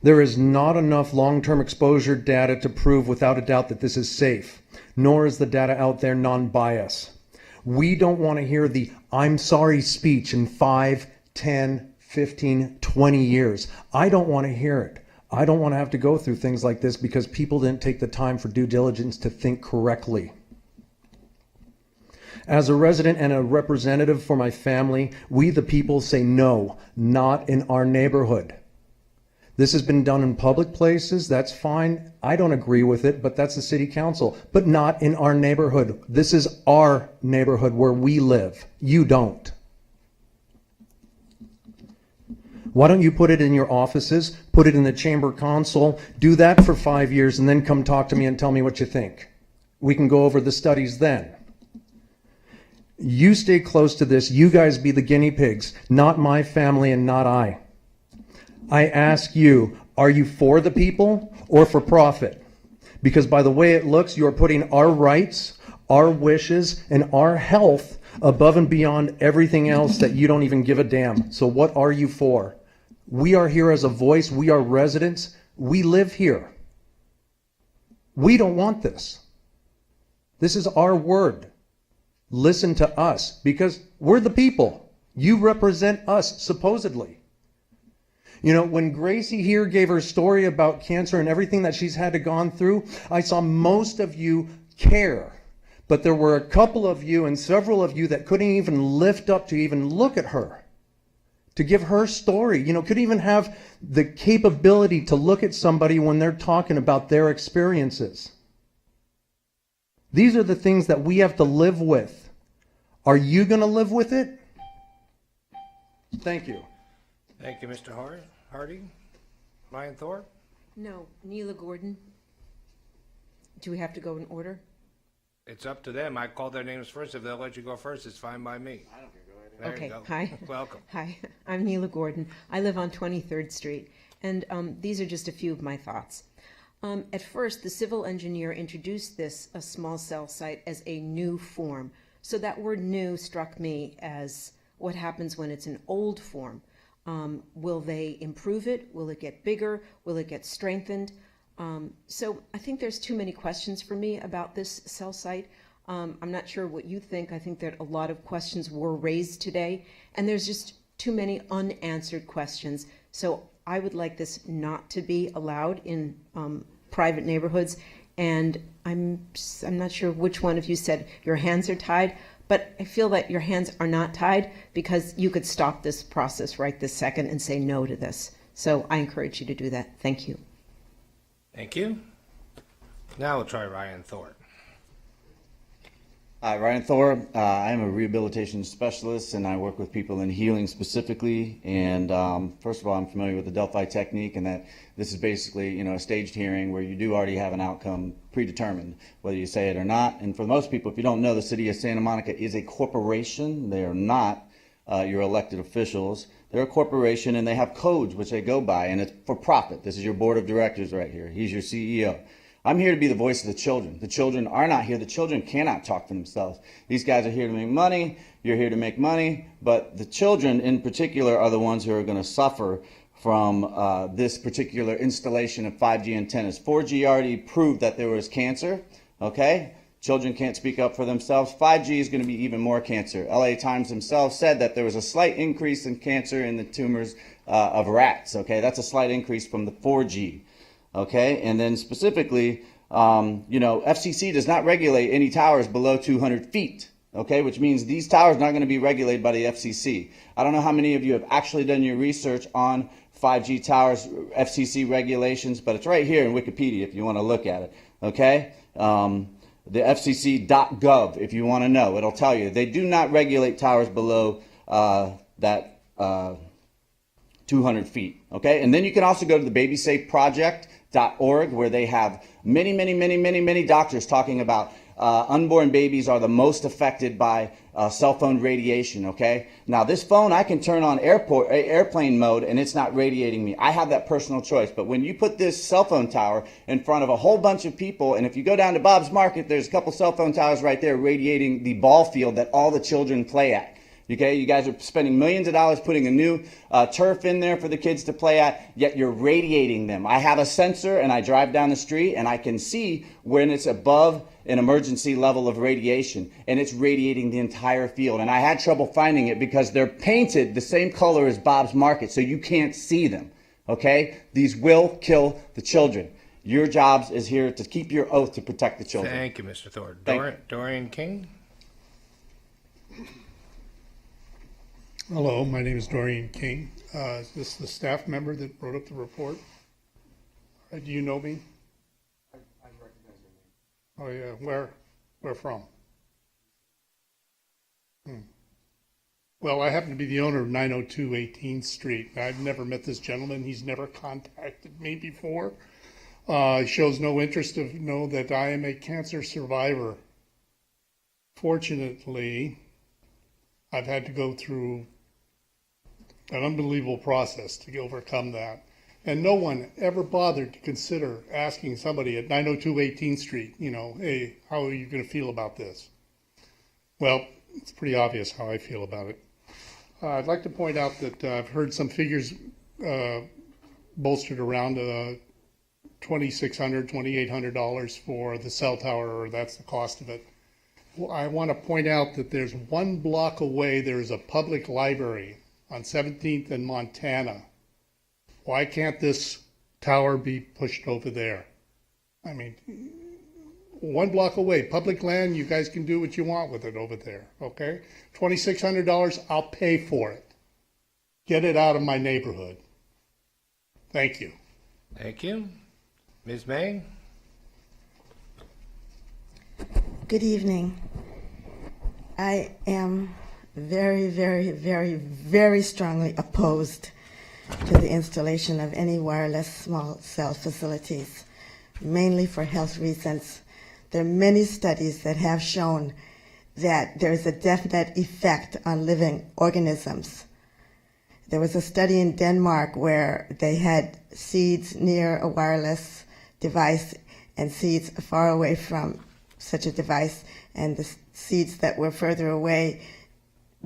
There is not enough long-term exposure data to prove without a doubt that this is safe. nor is the data out there non-biased. We don't want to hear the "I'm sorry" speech in 5, 10, 15, 20 years. I don't want to hear it. I don't want to have to go through things like this because people didn't take the time for due diligence to think correctly. As a resident and a representative for my family, we the people say no, not in our neighborhood. This has been done in public places, that's fine. I don't agree with it, but that's the city council. But not in our neighborhood. This is our neighborhood where we live. You don't. Why don't you put it in your offices, put it in the chamber console, do that for 5 years, and then come talk to me and tell me what you think. We can go over the studies then. You stay close to this. You guys be the guinea pigs, not my family and not I. I ask you, are you for the people or for profit? Because by the way it looks, you are putting our rights, our wishes, and our health above and beyond everything else that you don't even give a damn. So what are you for? We are here as a voice. We are residents. We live here. We don't want this. This is our word. Listen to us because we're the people. You represent us, supposedly. You know, when Gracie here gave her story about cancer and everything that she's had to gone through, I saw most of you care. But there were a couple of you and several of you that couldn't even lift up to even look at her, to give her story. You know, couldn't even have the capability to look at somebody when they're talking about their experiences. These are the things that we have to live with. Are you going to live with it? Thank you. Thank you, Mr. Hardy. Ryan Thorpe? No, Neela Gordon. Do we have to go in order? It's up to them. I called their names first. If they'll let you go first, it's fine by me. I don't care. Go ahead. There you go. Hi. Welcome. Hi, I'm Neela Gordon. I live on 23rd Street, and these are just a few of my thoughts. At first, the civil engineer introduced this, a small cell site, as a new form. So that word new struck me as what happens when it's an old form. Will they improve it? Will it get bigger? Will it get strengthened? So I think there's too many questions for me about this cell site. I'm not sure what you think. I think that a lot of questions were raised today, and there's just too many unanswered questions. So I would like this not to be allowed in private neighborhoods. And I'm not sure which one of you said your hands are tied, but I feel that your hands are not tied because you could stop this process right this second and say no to this. So I encourage you to do that. Thank you. Thank you. Now we'll try Ryan Thorpe. Hi, Ryan Thorpe. I am a rehabilitation specialist and I work with people in healing specifically. And first of all, I'm familiar with the Delphi technique and that this is basically, you know, a staged hearing where you do already have an outcome predetermined, whether you say it or not. And for most people, if you don't know, the city of Santa Monica is a corporation. They are not your elected officials. They're a corporation and they have codes which they go by, and it's for profit. This is your board of directors right here. He's your CEO. I'm here to be the voice of the children. The children are not here. The children cannot talk for themselves. These guys are here to make money. You're here to make money. But the children in particular are the ones who are going to suffer from this particular installation of 5G antennas. 4G already proved that there was cancer, okay? Children can't speak up for themselves. 5G is going to be even more cancer. LA Times themselves said that there was a slight increase in cancer in the tumors of rats, okay? That's a slight increase from the 4G. Okay, and then specifically, you know, FCC does not regulate any towers below 200 feet, okay, which means these towers are not going to be regulated by the FCC. I don't know how many of you have actually done your research on 5G towers, FCC regulations, but it's right here in Wikipedia if you want to look at it, okay? The FCC.gov, if you want to know, it'll tell you. They do not regulate towers below that 200 feet, okay? And then you can also go to the BabySafeProject.org where they have many doctors talking about unborn babies are the most affected by cell phone radiation, okay? Now this phone I can turn on airplane mode and it's not radiating me. I have that personal choice. But when you put this cell phone tower in front of a whole bunch of people, and if you go down to Bob's Market, there's a couple cell phone towers right there radiating the ball field that all the children play at. Okay, you guys are spending millions of dollars putting a new turf in there for the kids to play at, yet you're radiating them. I have a sensor and I drive down the street and I can see when it's above an emergency level of radiation, and it's radiating the entire field. And I had trouble finding it because they're painted the same color as Bob's Market, so you can't see them. Okay? These will kill the children. Your job is here to keep your oath to protect the children. Thank you, Mr. Thor. Thank you. Dorian King? Hello, my name is Dorian King. Is this the staff member that wrote up the report? Do you know me? I recognize your name. Oh, yeah. Where from? Well, I happen to be the owner of 902 18th Street. I've never met this gentleman. He's never contacted me before. He shows no interest to know that I am a cancer survivor. Fortunately, I've had to go through an unbelievable process to overcome that. And no one ever bothered to consider asking somebody at 902 18th Street, you know, hey, how are you going to feel about this? Well, it's pretty obvious how I feel about it. I'd like to point out that I've heard some figures bolstered around $2,600, $2,800 for the cell tower, or that's the cost of it. Well, I want to point out that there's 1 block away, there's a public library on 17th and Montana. Why can't this tower be pushed over there? I mean, 1 block away, public land, you guys can do what you want with it over there, okay? $2,600, I'll pay for it. Get it out of my neighborhood. Thank you. Thank you. Ms. May? Good evening. I am very, very, very, very strongly opposed to the installation of any wireless small cell facilities, mainly for health reasons. There are many studies that have shown that there is a definite effect on living organisms. There was a study in Denmark where they had seeds near a wireless device and seeds far away from such a device, and the seeds that were further away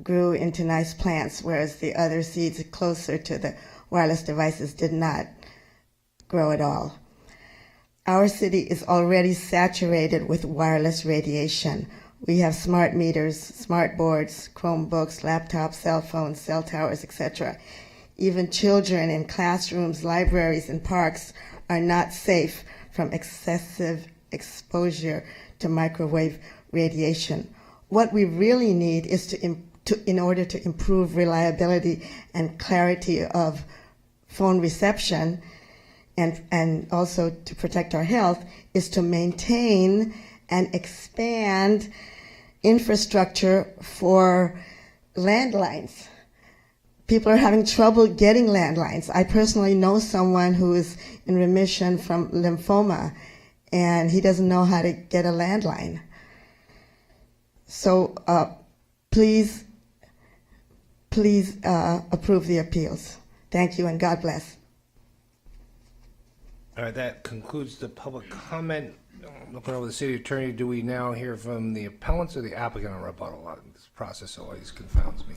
grew into nice plants, whereas the other seeds closer to the wireless devices did not grow at all. Our city is already saturated with wireless radiation. We have smart meters, smart boards, Chromebooks, laptops, cell phones, cell towers, etc. Even children in classrooms, libraries, and parks are not safe from excessive exposure to microwave radiation. What we really need is in order to improve reliability and clarity of phone reception, and also to protect our health, is to maintain and expand infrastructure for landlines. People are having trouble getting landlines. I personally know someone who is in remission from lymphoma, and he doesn't know how to get a landline. So please approve the appeals. Thank you, and God bless. All right, that concludes the public comment. Looking over the city attorney, do we now hear from the appellants or the applicant on rebuttal? This process always confounds me.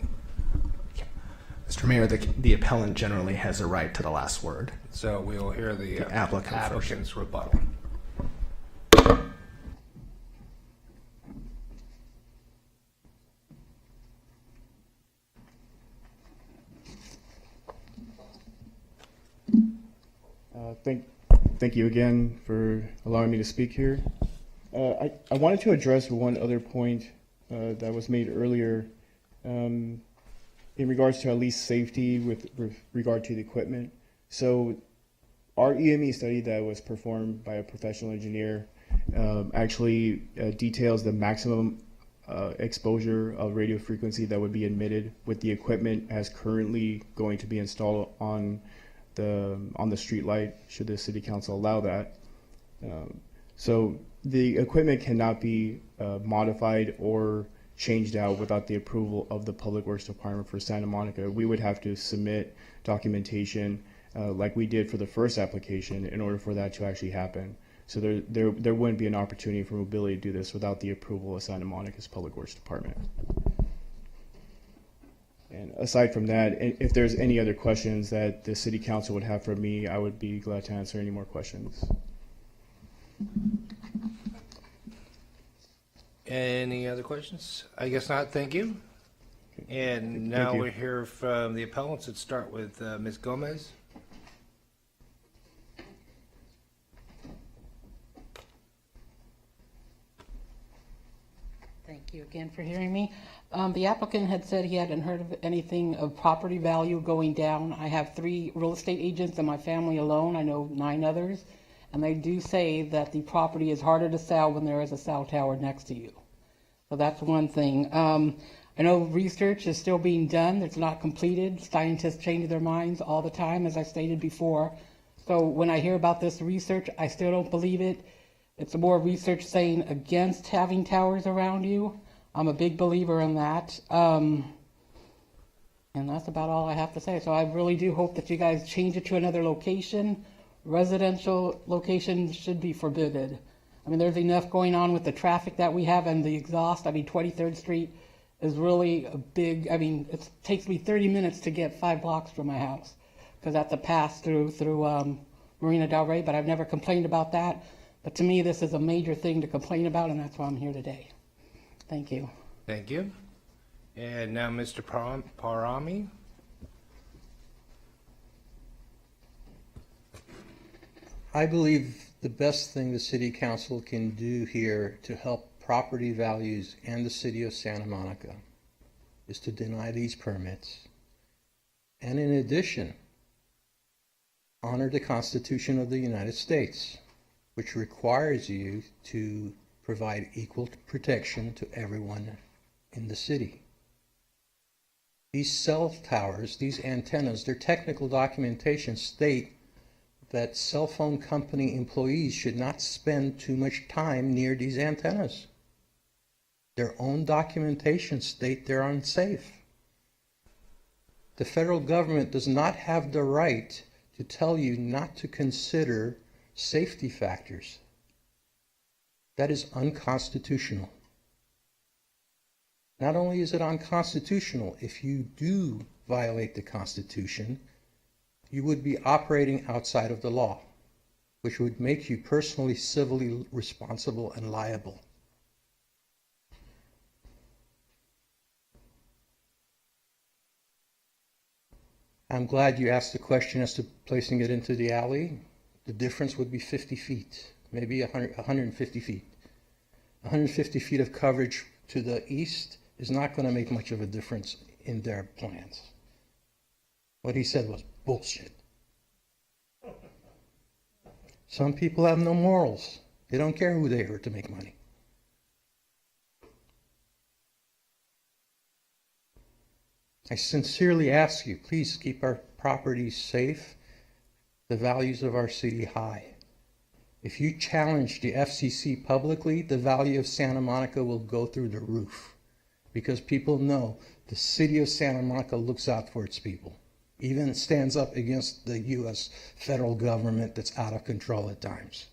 Mr. Mayor, the appellant generally has a right to the last word. So we will hear the applicant's rebuttal. Thank you again for allowing me to speak here. I wanted to address one other point that was made earlier in regards to at least safety with regard to the equipment. So our EME study that was performed by a professional engineer actually details the maximum exposure of radio frequency that would be emitted with the equipment as currently going to be installed on the street light, should the city council allow that. So the equipment cannot be modified or changed out without the approval of the Public Works Department for Santa Monica. We would have to submit documentation like we did for the first application in order for that to actually happen. So there wouldn't be an opportunity for mobility to do this without the approval of Santa Monica's Public Works Department. And aside from that, if there's any other questions that the city council would have for me, I would be glad to answer any more questions. Any other questions? I guess not. Thank you. And now you. we hear from the appellants. Let's start with Ms. Gomez. Thank you again for hearing me. The applicant had said he hadn't heard of anything of property value going down. I have 3 real estate agents in my family alone. I know 9 others. And they do say that the property is harder to sell when there is a cell tower next to you. So that's one thing. I know research is still being done. It's not completed. Scientists change their minds all the time, as I stated before. So when I hear about this research, I still don't believe it. It's more research saying against having towers around you. I'm a big believer in that. And that's about all I have to say. So I really do hope that you guys change it to another location. Residential locations should be forbidden. I mean, there's enough going on with the traffic that we have and the exhaust. I mean, 23rd Street is really a big, I mean, it takes me 30 minutes to get 5 blocks from my house because that's a pass through Marina Del Rey, but I've never complained about that. But to me, this is a major thing to complain about, and that's why I'm here today. Thank you. Thank you. And now Mr. Parami. I believe the best thing the city council can do here to help property values and the city of Santa Monica is to deny these permits. And in addition, honor the Constitution of the United States, which requires you to provide equal protection to everyone in the city. These cell towers, these antennas, their technical documentation state that cell phone company employees should not spend too much time near these antennas. Their own documentation state they're unsafe. The federal government does not have the right to tell you not to consider safety factors. That is unconstitutional. Not only is it unconstitutional, if you do violate the Constitution, you would be operating outside of the law, which would make you personally civilly responsible and liable. I'm glad you asked the question as to placing it into the alley. The difference would be 50 feet, maybe 150 feet. 150 feet of coverage to the east is not going to make much of a difference in their plans. What he said was bullshit. Some people have no morals. They don't care who they hurt to make money. I sincerely ask you, please keep our properties safe, the values of our city high. If you challenge the FCC publicly, the value of Santa Monica will go through the roof because people know the city of Santa Monica looks out for its people, even stands up against the U.S. federal government that's out of control at times.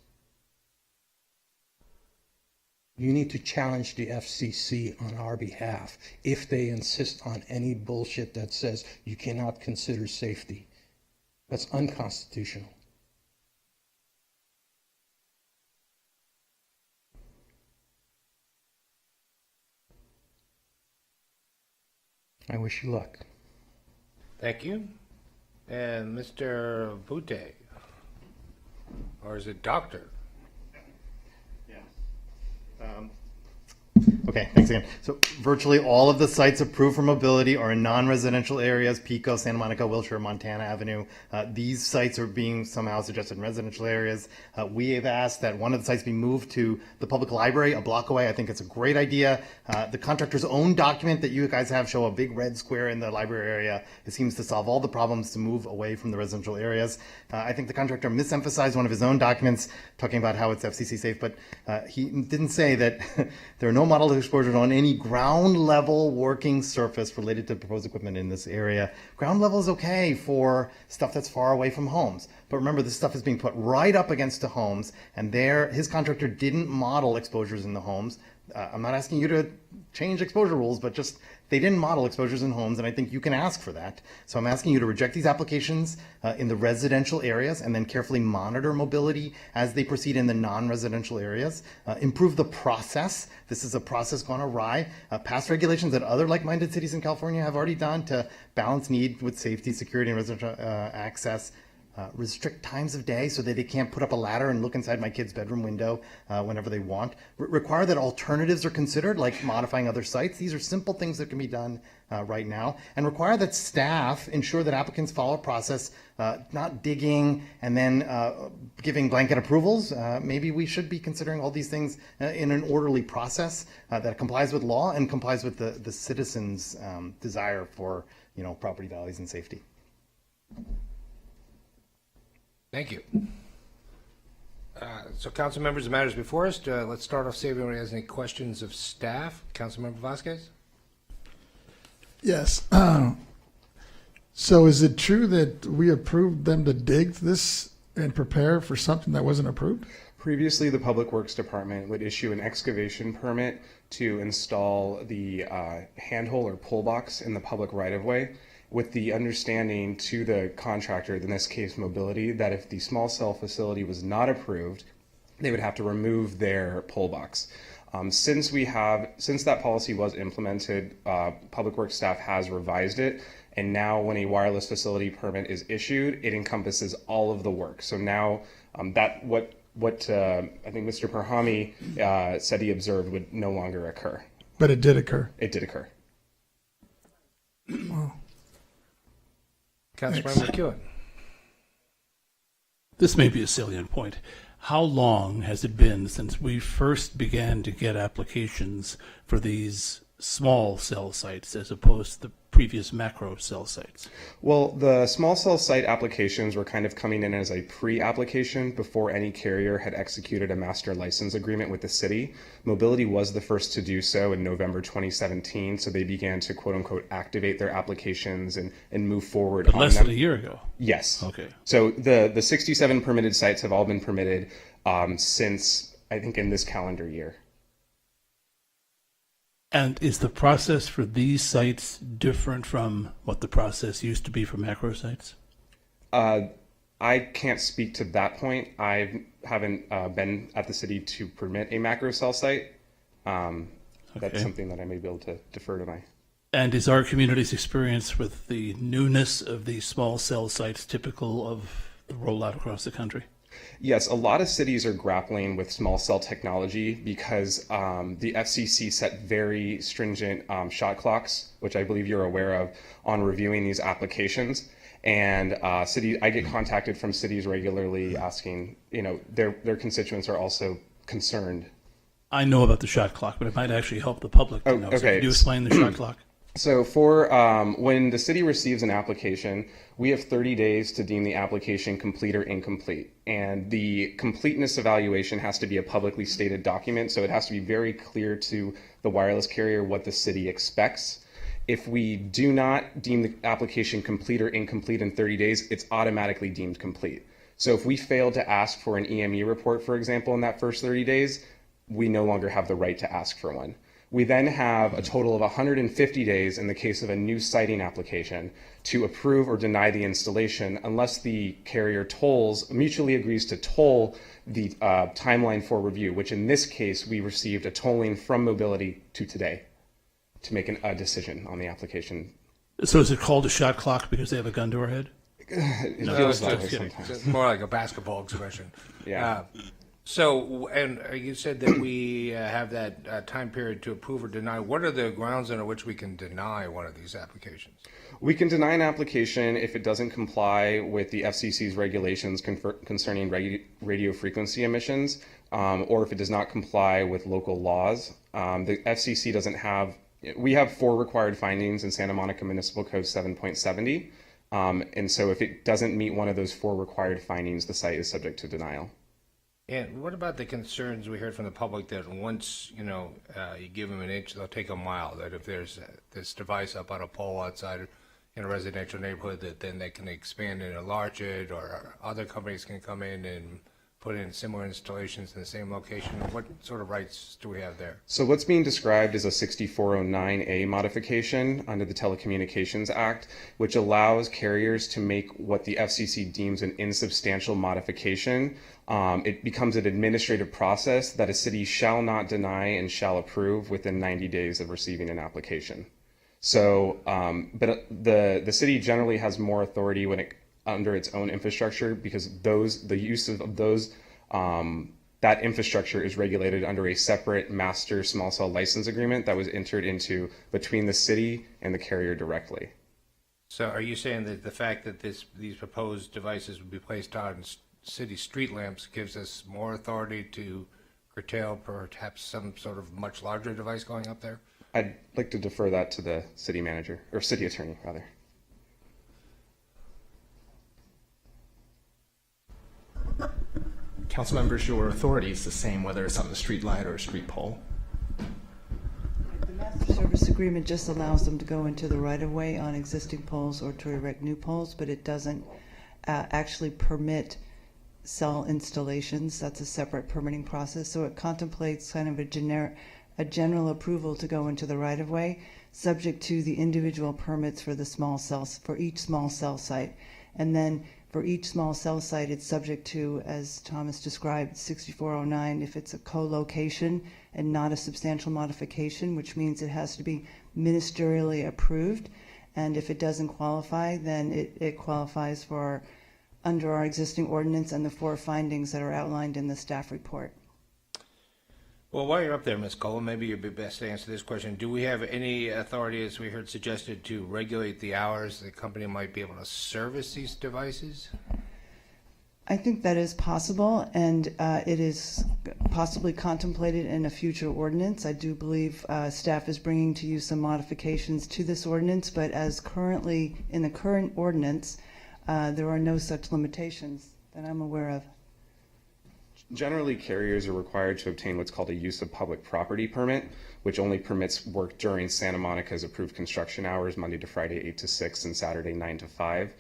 You need to challenge the FCC on our behalf if they insist on any bullshit that says you cannot consider safety. That's unconstitutional. I wish you luck. Thank you. And Mr. Bute, or is it Doctor? Okay, thanks again. So virtually all of the sites approved for mobility are in non-residential areas, Pico, Santa Monica, Wilshire, Montana Avenue. These sites are being somehow suggested in residential areas. We have asked that one of the sites be moved to the public library a block away. I think it's a great idea. The contractor's own document that you guys have show a big red square in the library area. It seems to solve all the problems to move away from the residential areas. I think the contractor misemphasized one of his own documents talking about how it's FCC safe, but he didn't say that there are no model exposures on any ground level working surface related to proposed equipment in this area. Ground level is okay for stuff that's far away from homes. But remember, this stuff is being put right up against the homes, and there his contractor didn't model exposures in the homes. I'm not asking you to change exposure rules, but just They didn't model exposures in homes, and I think you can ask for that. So I'm asking you to reject these applications in the residential areas and then carefully monitor mobility as they proceed in the non-residential areas. Improve the process. This is a process gone awry. Pass regulations that other like-minded cities in California have already done to balance need with safety, security, and residential access. Restrict times of day so that they can't put up a ladder and look inside my kid's bedroom window whenever they want. Require that alternatives are considered, like modifying other sites. These are simple things that can be done right now. And require that staff ensure that applicants follow a process, not digging and then giving blanket approvals. Maybe we should be considering all these things in an orderly process that complies with law and complies with the citizens' desire for, property values and safety. Thank you. So council members, the matters before us, let's start off, see if anyone has any questions of staff. Councilmember Vasquez? Yes. So is it true that we approved them to dig this and prepare for something that wasn't approved? Previously, the Public Works Department would issue an excavation permit to install the handhole or pull box in the public right-of-way, with the understanding to the contractor, in this case Mobility, that if the small cell facility was not approved, they would have to remove their pull box. Since that policy was implemented, Public Works staff has revised it, and now when a wireless facility permit is issued, it encompasses all of the work. So now what I think Mr. Perhami said he observed would no longer occur. But it did occur. It did occur. Wow. Councilmember McEwen. This may be a salient point. How long has it been since we first began to get applications for these small cell sites as opposed to the previous macro cell sites? Well, the small cell site applications were kind of coming in as a pre-application before any carrier had executed a master license agreement with the city. Mobility was the first to do so in November 2017, so they began to quote-unquote activate their applications and move forward But on less them. than a year ago. Yes. Okay. So the 67 permitted sites have all been permitted since, I think, in this calendar year. And is the process for these sites different from what the process used to be for macro sites? I can't speak to that point. I haven't been at the city to permit a macro cell site. That's something that I may be able to defer to my... And is our community's experience with the newness of these small cell sites typical of the rollout across the country? Yes, a lot of cities are grappling with small cell technology because the FCC set very stringent shot clocks, which I believe you're aware of, on reviewing these applications. And I get contacted from cities regularly asking, their constituents are also concerned. I know about the shot clock, but it might actually help the public to know. So Okay. can you explain the shot clock? So when the city receives an application, we have 30 days to deem the application complete or incomplete. And the completeness evaluation has to be a publicly stated document, so it has to be very clear to the wireless carrier what the city expects. If we do not deem the application complete or incomplete in 30 days, it's automatically deemed complete. So if we fail to ask for an EME report, for example, in that first 30 days, we no longer have the right to ask for one. We then have a total of 150 days in the case of a new siting application to approve or deny the installation unless the carrier mutually agrees to toll the timeline for review, which in this case, we received a tolling from Mobility to today to make a decision on the application. So is it called a shot clock because they have a gun to our head? It No, feels it's that way just- sometimes. it's more like a basketball expression. Yeah. So, and you said that we have that time period to approve or deny. What are the grounds under which we can deny one of these applications? We can deny an application if it doesn't comply with the FCC's regulations concerning radio frequency emissions, or if it does not comply with local laws. The FCC doesn't have, we have 4 required findings in Santa Monica Municipal Code 7.70. And so if it doesn't meet one of those 4 required findings, the site is subject to denial. And what about the concerns we heard from the public that once, you give them an inch, they'll take a mile, that if there's this device up on a pole outside in a residential neighborhood, that then they can expand and enlarge it, or other companies can come in and put in similar installations in the same location? What sort of rights do we have there? So what's being described is a 6409A modification under the Telecommunications Act, which allows carriers to make what the FCC deems an insubstantial modification. It becomes an administrative process that a city shall not deny and shall approve within 90 days of receiving an application. So, but the city generally has more authority when it under its own infrastructure, because the use of those that infrastructure is regulated under a separate master small cell license agreement that was entered into between the city and the carrier directly. So are you saying that the fact that these proposed devices would be placed on city street lamps gives us more authority to curtail perhaps some sort of much larger device going up there? I'd like to defer that to the city manager, or city attorney, rather. Council members, your authority is the same whether it's on the street light or a street pole. The master service agreement just allows them to go into the right-of-way on existing poles or to erect new poles, but it doesn't actually permit cell installations. That's a separate permitting process. So it contemplates kind of a general approval to go into the right-of-way, subject to the individual permits for the small cells, for each small cell site. And then for each small cell site, it's subject to, as Thomas described, 6409, if it's a co-location and not a substantial modification, which means it has to be ministerially approved. And if it doesn't qualify, then it qualifies for under our existing ordinance and the 4 findings that are outlined in the staff report. Well, while you're up there, Ms. Cole, maybe you'd be best to answer this question. Do we have any authority, as we heard suggested, to regulate the hours the company might be able to service these devices? I think that is possible, and it is possibly contemplated in a future ordinance. I do believe staff is bringing to you some modifications to this ordinance, but as currently in the current ordinance, there are no such limitations that I'm aware of. Generally, carriers are required to obtain what's called a use of public property permit, which only permits work during Santa Monica's approved construction hours, Monday to Friday, 8 to 6, and Saturday, 9 to 5.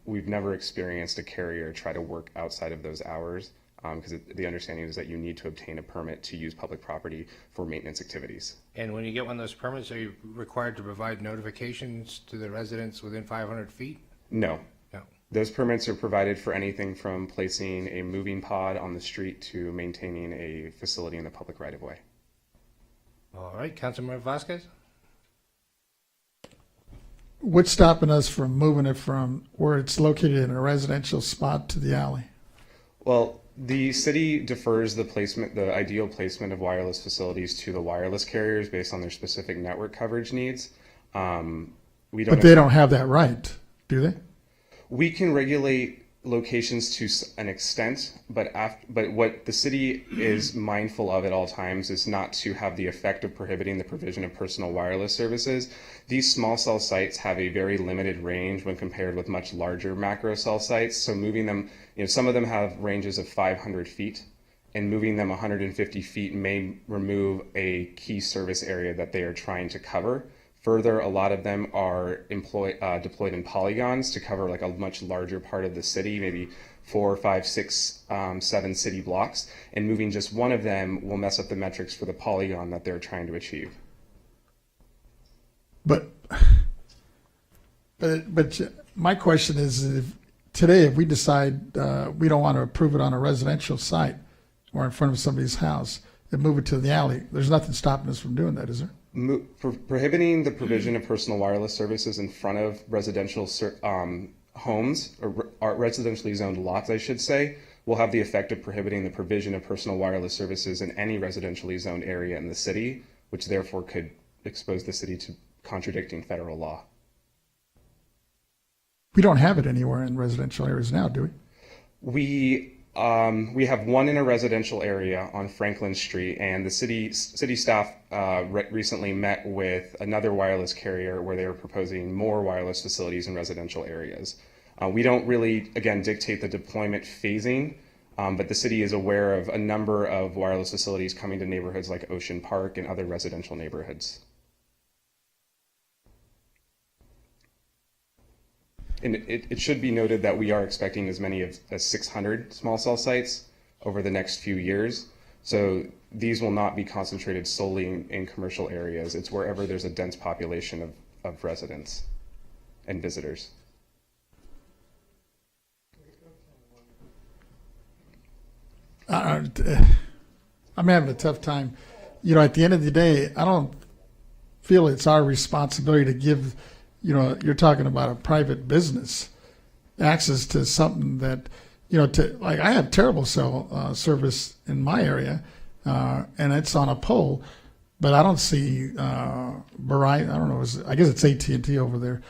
We've never experienced a carrier try to work outside of those hours, because the understanding is that you need to obtain a permit to use public property for maintenance activities. And when you get one of those permits, are you required to provide notifications to the residents within 500 feet? No. No. Those permits are provided for anything from placing a moving pod on the street to maintaining a facility in the public right-of-way. All right, Councilmember Vasquez? What's stopping us from moving it from where it's located in a residential spot to the alley? Well, the city defers the ideal placement of wireless facilities to the wireless carriers based on their specific network coverage needs. But they don't have that right, do they? We can regulate locations to an extent, but what the city is mindful of at all times is not to have the effect of prohibiting the provision of personal wireless services. These small cell sites have a very limited range when compared with much larger macro cell sites. So moving them, some of them have ranges of 500 feet, and moving them 150 feet may remove a key service area that they are trying to cover. Further, a lot of them are deployed in polygons to cover like a much larger part of the city, maybe 4, 5, 6, 7 city blocks. And moving just one of them will mess up the metrics for the polygon that they're trying to achieve. But my question is, if we decide we don't want to approve it on a residential site or in front of somebody's house and move it to the alley, there's nothing stopping us from doing that, is there? Prohibiting the provision of personal wireless services in front of residential homes, or residentially zoned lots, I should say, will have the effect of prohibiting the provision of personal wireless services in any residentially zoned area in the city, which therefore could expose the city to contradicting federal law. We don't have it anywhere in residential areas now, do we? We have one in a residential area on Franklin Street, and the city staff recently met with another wireless carrier where they were proposing more wireless facilities in residential areas. We don't really, again, dictate the deployment phasing, but the city is aware of a number of wireless facilities coming to neighborhoods like Ocean Park and other residential neighborhoods. And it should be noted that we are expecting as many as 600 small cell sites over the next few years. So these will not be concentrated solely in commercial areas. It's wherever there's a dense population of residents and visitors. I'm having a tough time. At the end of the day, I don't feel it's our responsibility to give, you're talking about a private business access to something that, like I have terrible cell service in my area, and it's on a pole, but I don't see Verizon, I don't know, I guess it's AT&T over there,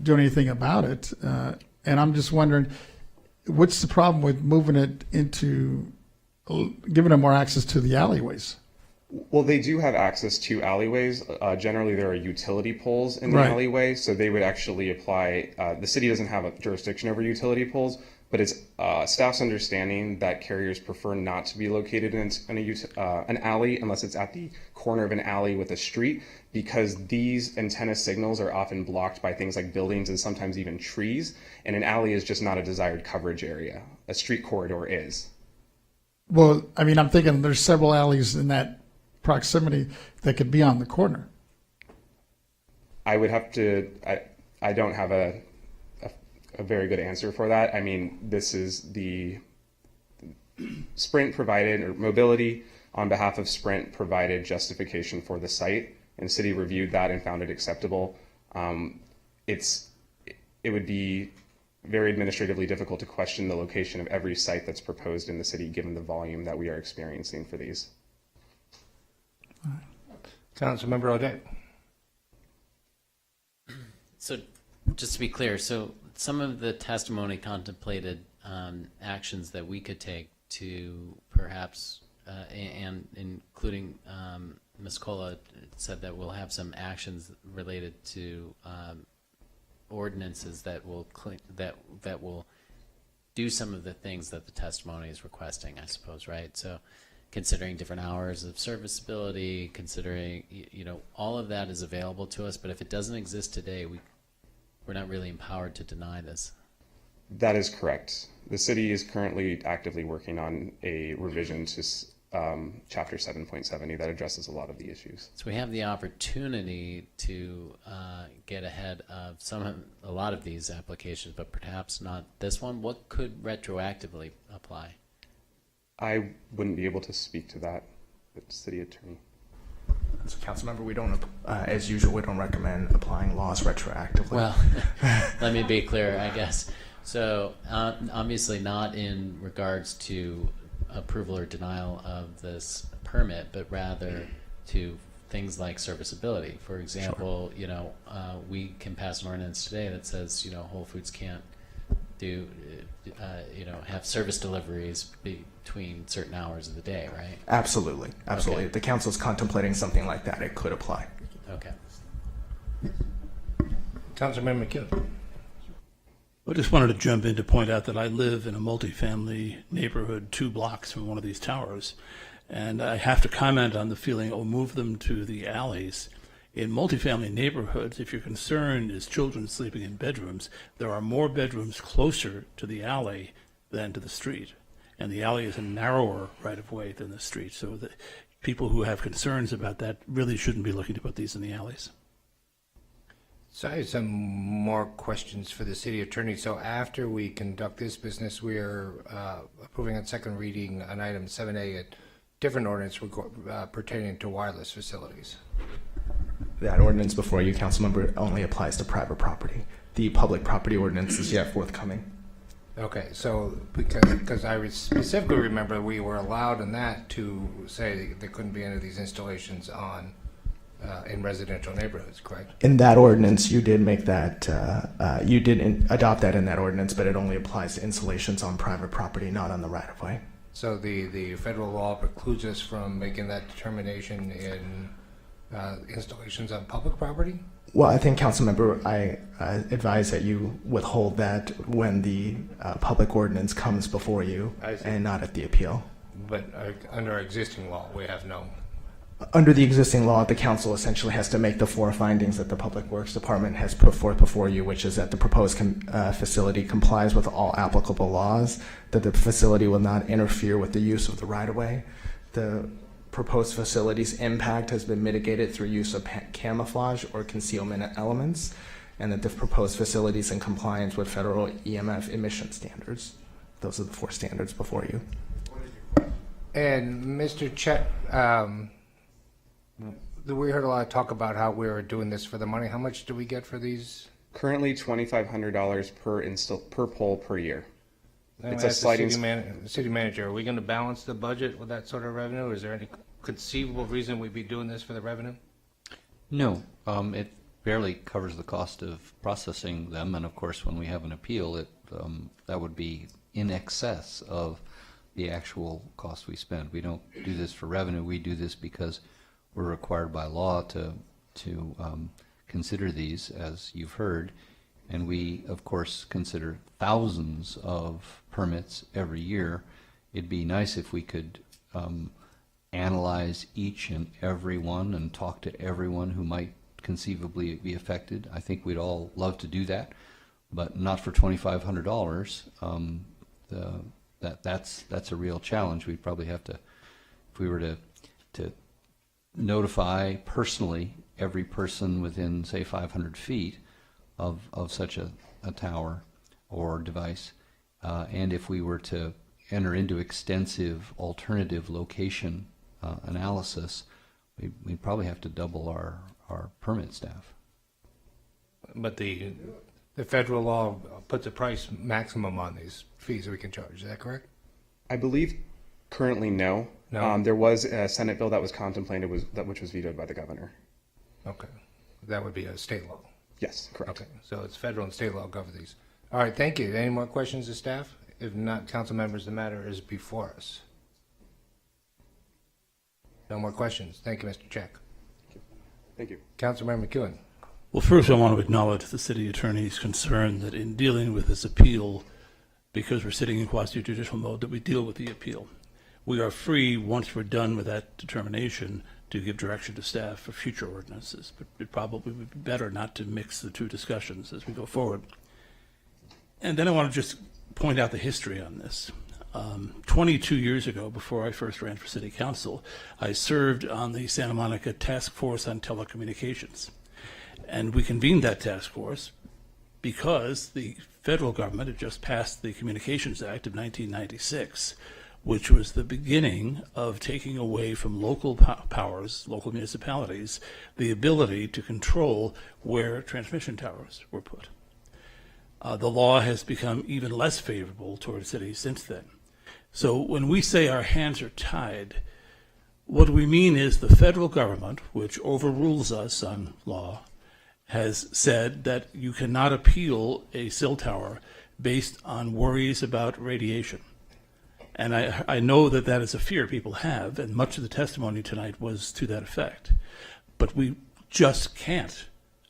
doing anything about it. And I'm just wondering, what's the problem with moving it into, giving them more access to the alleyways? Well, they do have access to alleyways. Generally, there are utility poles in the alleyway, so they would actually apply. The city doesn't have a jurisdiction over utility poles, but it's staff's understanding that carriers prefer not to be located in an alley unless it's at the corner of an alley with a street, because these antenna signals are often blocked by things like buildings and sometimes even trees, and an alley is just not a desired coverage area. A street corridor is. Well, I mean, I'm thinking there's several alleys in that proximity that could be on the corner. I would have to, I don't have a very good answer for that. I mean, this is the Sprint provided, or Mobility on behalf of Sprint provided justification for the site, and the city reviewed that and found it acceptable. It would be very administratively difficult to question the location of every site that's proposed in the city given the volume that we are experiencing for these. Councilmember O'Day. So just to be clear, so some of the testimony contemplated actions that we could take to perhaps, and including Ms. Cola said that we'll have some actions related to ordinances that will that will do some of the things that the testimony is requesting, I suppose, right? So considering different hours of serviceability, considering, all of that is available to us, but if it doesn't exist today, we're not really empowered to deny this. That is correct. The city is currently actively working on a revision to Chapter 7.70 that addresses a lot of the issues. So we have the opportunity to get ahead of a lot of these applications, but perhaps not this one. What could retroactively apply? I wouldn't be able to speak to that, but city attorney. As a council member, we don't, as usual, we don't recommend applying laws retroactively. Well, let me be clear, I guess. So obviously not in regards to approval or denial of this permit, but rather to things like serviceability. For example, sure. We can pass an ordinance today that says, Whole Foods can't do, have service deliveries between certain hours of the day, right? Absolutely. Okay. If the council is contemplating something like that, it could apply. Okay. Councilman McKeon. I just wanted to jump in to point out that I live in a multifamily neighborhood 2 blocks from one of these towers, and I have to comment on the feeling, move them to the alleys. In multifamily neighborhoods, if your concern is children sleeping in bedrooms, there are more bedrooms closer to the alley than to the street. And the alley is a narrower right-of-way than the street. So the people who have concerns about that really shouldn't be looking to put these in the alleys. So I have some more questions for the city attorney. So after we conduct this business, we are approving on second reading on item 7A, a different ordinance pertaining to wireless facilities. That ordinance before you, Councilmember, only applies to private property. The public property ordinance is yet forthcoming. Okay, so because I specifically remember we were allowed in that to say there couldn't be any of these installations on in residential neighborhoods, correct? In that ordinance, you did make that, you did adopt that in that ordinance, but it only applies to installations on private property, not on the right-of-way. So the federal law precludes us from making that determination in installations on public property? Well, I think, Councilmember, I advise that you withhold that when the public ordinance comes before you and not at the appeal. But under our existing law, we have no. Under the existing law, the council essentially has to make the 4 findings that the Public Works Department has put forth before you, which is that the proposed facility complies with all applicable laws, that the facility will not interfere with the use of the right-of-way. The proposed facility's impact has been mitigated through use of camouflage or concealment elements, and that the proposed facility is in compliance with federal EMF emission standards. Those are the 4 standards before you. And Mr. Chet, we heard a lot of talk about how we were doing this for the money. How much do we get for these? Currently, $2,500 per pole per year. It's a sliding. City manager, are we going to balance the budget with that sort of revenue? Or is there any conceivable reason we'd be doing this for the revenue? No, it barely covers the cost of processing them, and of course, when we have an appeal, that would be in excess of the actual cost we spend. We don't do this for revenue. We do this because we're required by law to consider these, as you've heard, and we, of course, consider thousands of permits every year. It'd be nice if we could analyze each and every one and talk to everyone who might conceivably be affected. I think we'd all love to do that, but not for $2,500. That's a real challenge. We'd probably have to, if we were to notify personally every person within, say, 500 feet of such a tower or device, and if we were to enter into extensive alternative location analysis, we'd probably have to double our permit staff. But the federal law puts a price maximum on these fees we can charge. Is that correct? I believe currently no. No. There was a Senate bill that was contemplated, which was vetoed by the governor. Okay. That would be a state law. Yes, correct. Okay. So it's federal and state law cover these. All right. Thank you. Any more questions of staff? If not, council members, the matter is before us. No more questions. Thank you, Mr. Check. Thank you. Councilmember McEwen. Well, first I want to acknowledge the city attorney's concern that in dealing with this appeal, because we're sitting in quasi-judicial mode, that we deal with the appeal. We are free, once we're done with that determination, to give direction to staff for future ordinances, but it probably would be better not to mix the 2 discussions as we go forward. And then I want to just point out the history on this. 22 years ago, before I first ran for city council, I served on the Santa Monica Task Force on Telecommunications. And we convened that task force because the federal government had just passed the Communications Act of 1996, which was the beginning of taking away from local powers, local municipalities, the ability to control where transmission towers were put. The law has become even less favorable toward cities since then. So when we say our hands are tied, what we mean is the federal government, which overrules us on law, has said that you cannot appeal a cell tower based on worries about radiation. And I know that that is a fear people have, and much of the testimony tonight was to that effect. But we just can't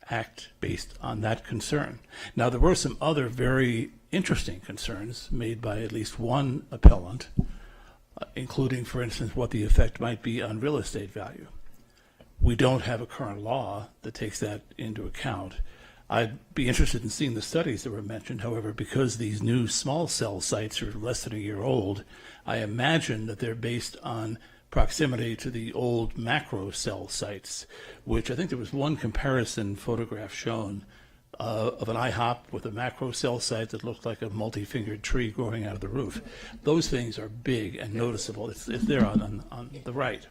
act based on that concern. Now, there were some other very interesting concerns made by at least one appellant, including, for instance, what the effect might be on real estate value. We don't have a current law that takes that into account. I'd be interested in seeing the studies that were mentioned. However, because these new small cell sites are less than a year old, I imagine that they're based on proximity to the old macro cell sites, which I think there was one comparison photograph shown of an IHOP with a macro cell site that looked like a multi-fingered tree growing out of the roof. Those things are big and noticeable. It's there on the right.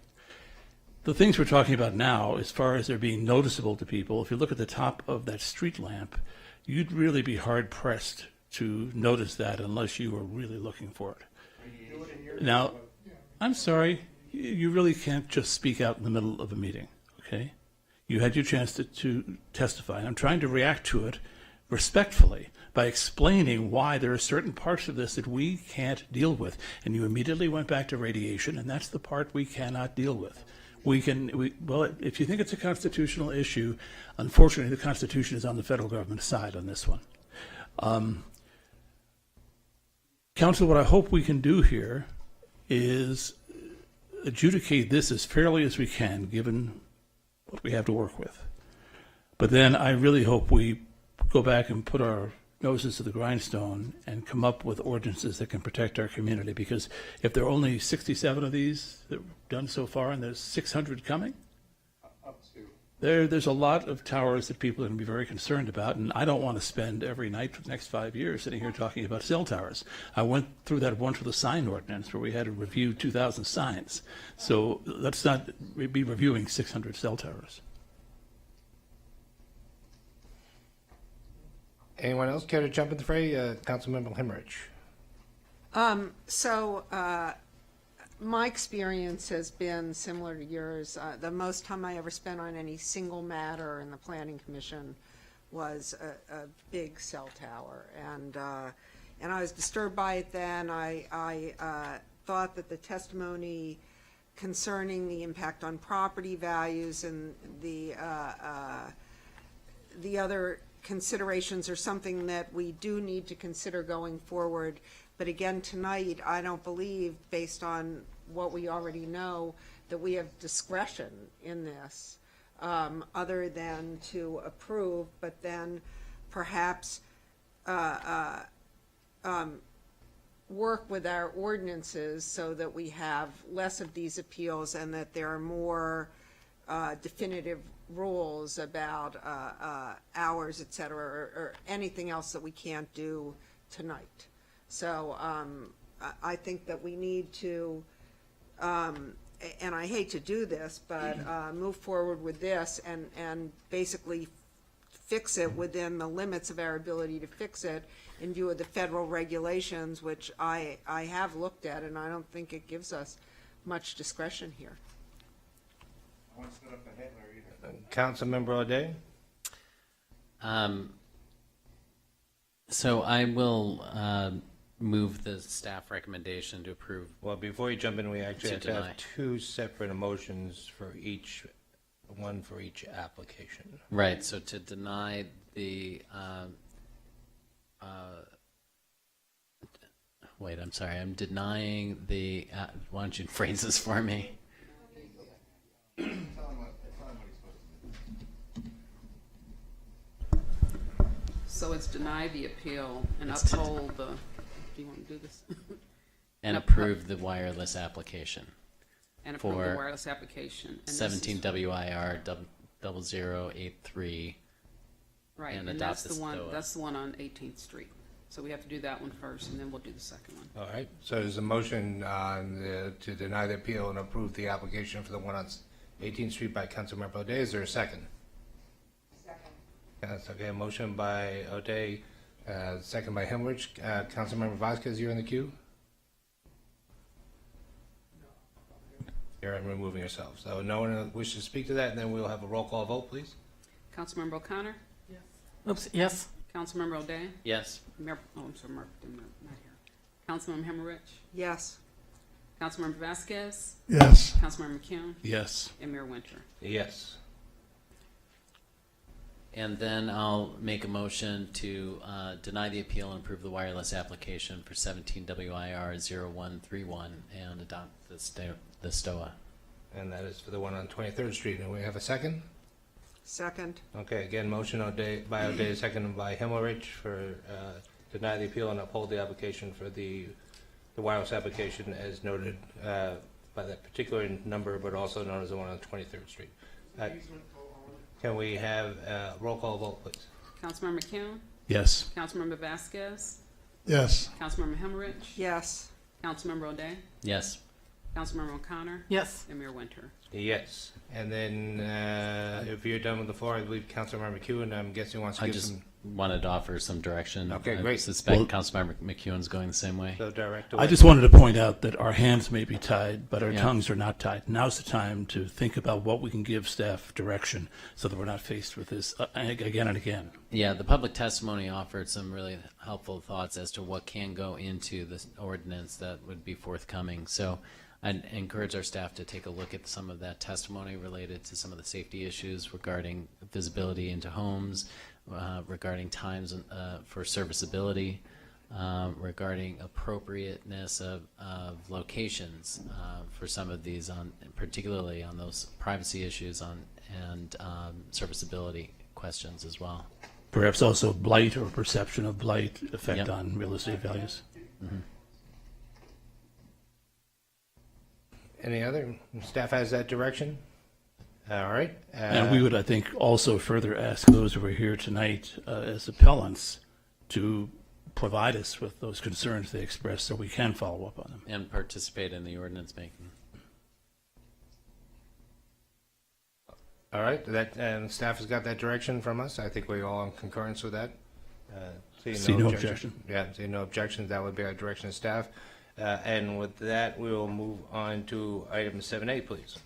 The things we're talking about now, as far as they're being noticeable to people, if you look at the top of that street lamp, you'd really be hard-pressed to notice that unless you were really looking for it. Now, I'm sorry, you really can't just speak out in the middle of a meeting, okay? You had your chance to testify, and I'm trying to react to it respectfully by explaining why there are certain parts of this that we can't deal with. And you immediately went back to radiation, and that's the part we cannot deal with. Well, if you think it's a constitutional issue, unfortunately, the Constitution is on the federal government's side on this one. Council, what I hope we can do here is adjudicate this as fairly as we can, given what we have to work with. But then I really hope we go back and put our noses to the grindstone and come up with ordinances that can protect our community, because if there are only 67 of these that we've done so far and there's 600 coming, there's a lot of towers that people are going to be very concerned about, and I don't want to spend every night for the next 5 years sitting here talking about cell towers. I went through that once with a sign ordinance where we had to review 2,000 signs. So let's not be reviewing 600 cell towers. Anyone else care to jump in the fray? Councilmember Hemmerich. My experience has been similar to yours. The most time I ever spent on any single matter in the Planning Commission was a big cell tower, and I was disturbed by it then. I thought that the testimony concerning the impact on property values and the other considerations are something that we do need to consider going forward. But again, tonight, I don't believe, based on what we already know, that we have discretion in this, other than to approve, but then perhaps work with our ordinances so that we have less of these appeals and that there are more definitive rules about hours, et cetera, or anything else that we can't do tonight. So I think that we need to, and I hate to do this, but move forward with this and basically fix it within the limits of our ability to fix it in view of the federal regulations, which I have looked at, and I don't think it gives us much discretion here. Councilmember O'Day? So I will move the staff recommendation to approve. Well, before you jump in, we actually have to deny. have two separate emotions for each, one for each application. Right, so to deny the, wait, I'm sorry, I'm denying the, why don't you phrase this for me? So it's deny the appeal and It's to uphold the, do you want to do this? And approve the wireless application. And approve the for wireless application. And this is- 17 WIR 0083. Right, and and adopt that's the the one, STOA. that's the one on 18th Street. So we have to do that one first, and then we'll do the second one. All right, so there's a motion on to deny the appeal and approve the application for the one on 18th Street by Councilmember O'Day. Is there a second? Second. That's okay, a motion by O'Day, second by Hemmerich. Councilmember Vasquez, you're in the queue? You're removing yourself. So no one wishes to speak to that, and then we'll have a roll call vote, please. Councilmember O'Connor? Yes. Oops, yes. Councilmember O'Day? Yes. Mayor, oh, I'm sorry, Mark, not here. Councilmember Hemmerich? Yes. Councilmember Vasquez? Yes. Councilmember McCune? Yes. And Mayor Winter? Yes. And then I'll make a motion to deny the appeal and approve the wireless application for 17 WIR 0131 and adopt the STOA. And that is for the one on 23rd Street. And we have a second? Second. Okay, again, motion by O'Day, second by Hemmerich for deny the appeal and uphold the application for the wireless application as noted by that particular number, but also known as the one on 23rd Street. Can we have a roll call vote, please? Councilmember McCune? Yes. Councilmember Vasquez? Yes. Councilmember Hemmerich? Yes. Councilmember O'Day? Yes. Councilmember O'Connor? Yes. And Mayor Winter? Yes. And then if you're done with the floor, I believe Councilmember McEwen, I'm guessing wants to I give just some. wanted to offer some direction. Okay, I great. suspect Well- Councilmember McEwen's going the same way. So direct I just wanted to point out that our hands may be tied, but our Yeah. tongues are not tied. Now's the time to think about what we can give staff direction so that we're not faced with this again and again. Yeah, the public testimony offered some really helpful thoughts as to what can go into this ordinance that would be forthcoming. So I'd encourage our staff to take a look at some of that testimony related to some of the safety issues regarding visibility into homes, regarding times for serviceability, regarding appropriateness of locations for some of these, particularly on those privacy issues and serviceability questions as well. Perhaps also blight or perception of blight effect Yep. on real estate values. Mm-hmm. Any other? Staff has that direction? All right. And we would, I think, also further ask those who are here tonight as appellants to provide us with those concerns they expressed so we can follow up on them. And participate in the ordinance making. All right, and staff has got that direction from us. I think we all in concurrence with that. See no objection. Yeah, see no objections. That would be our direction of staff. And with that, we will move on to item 7A, please.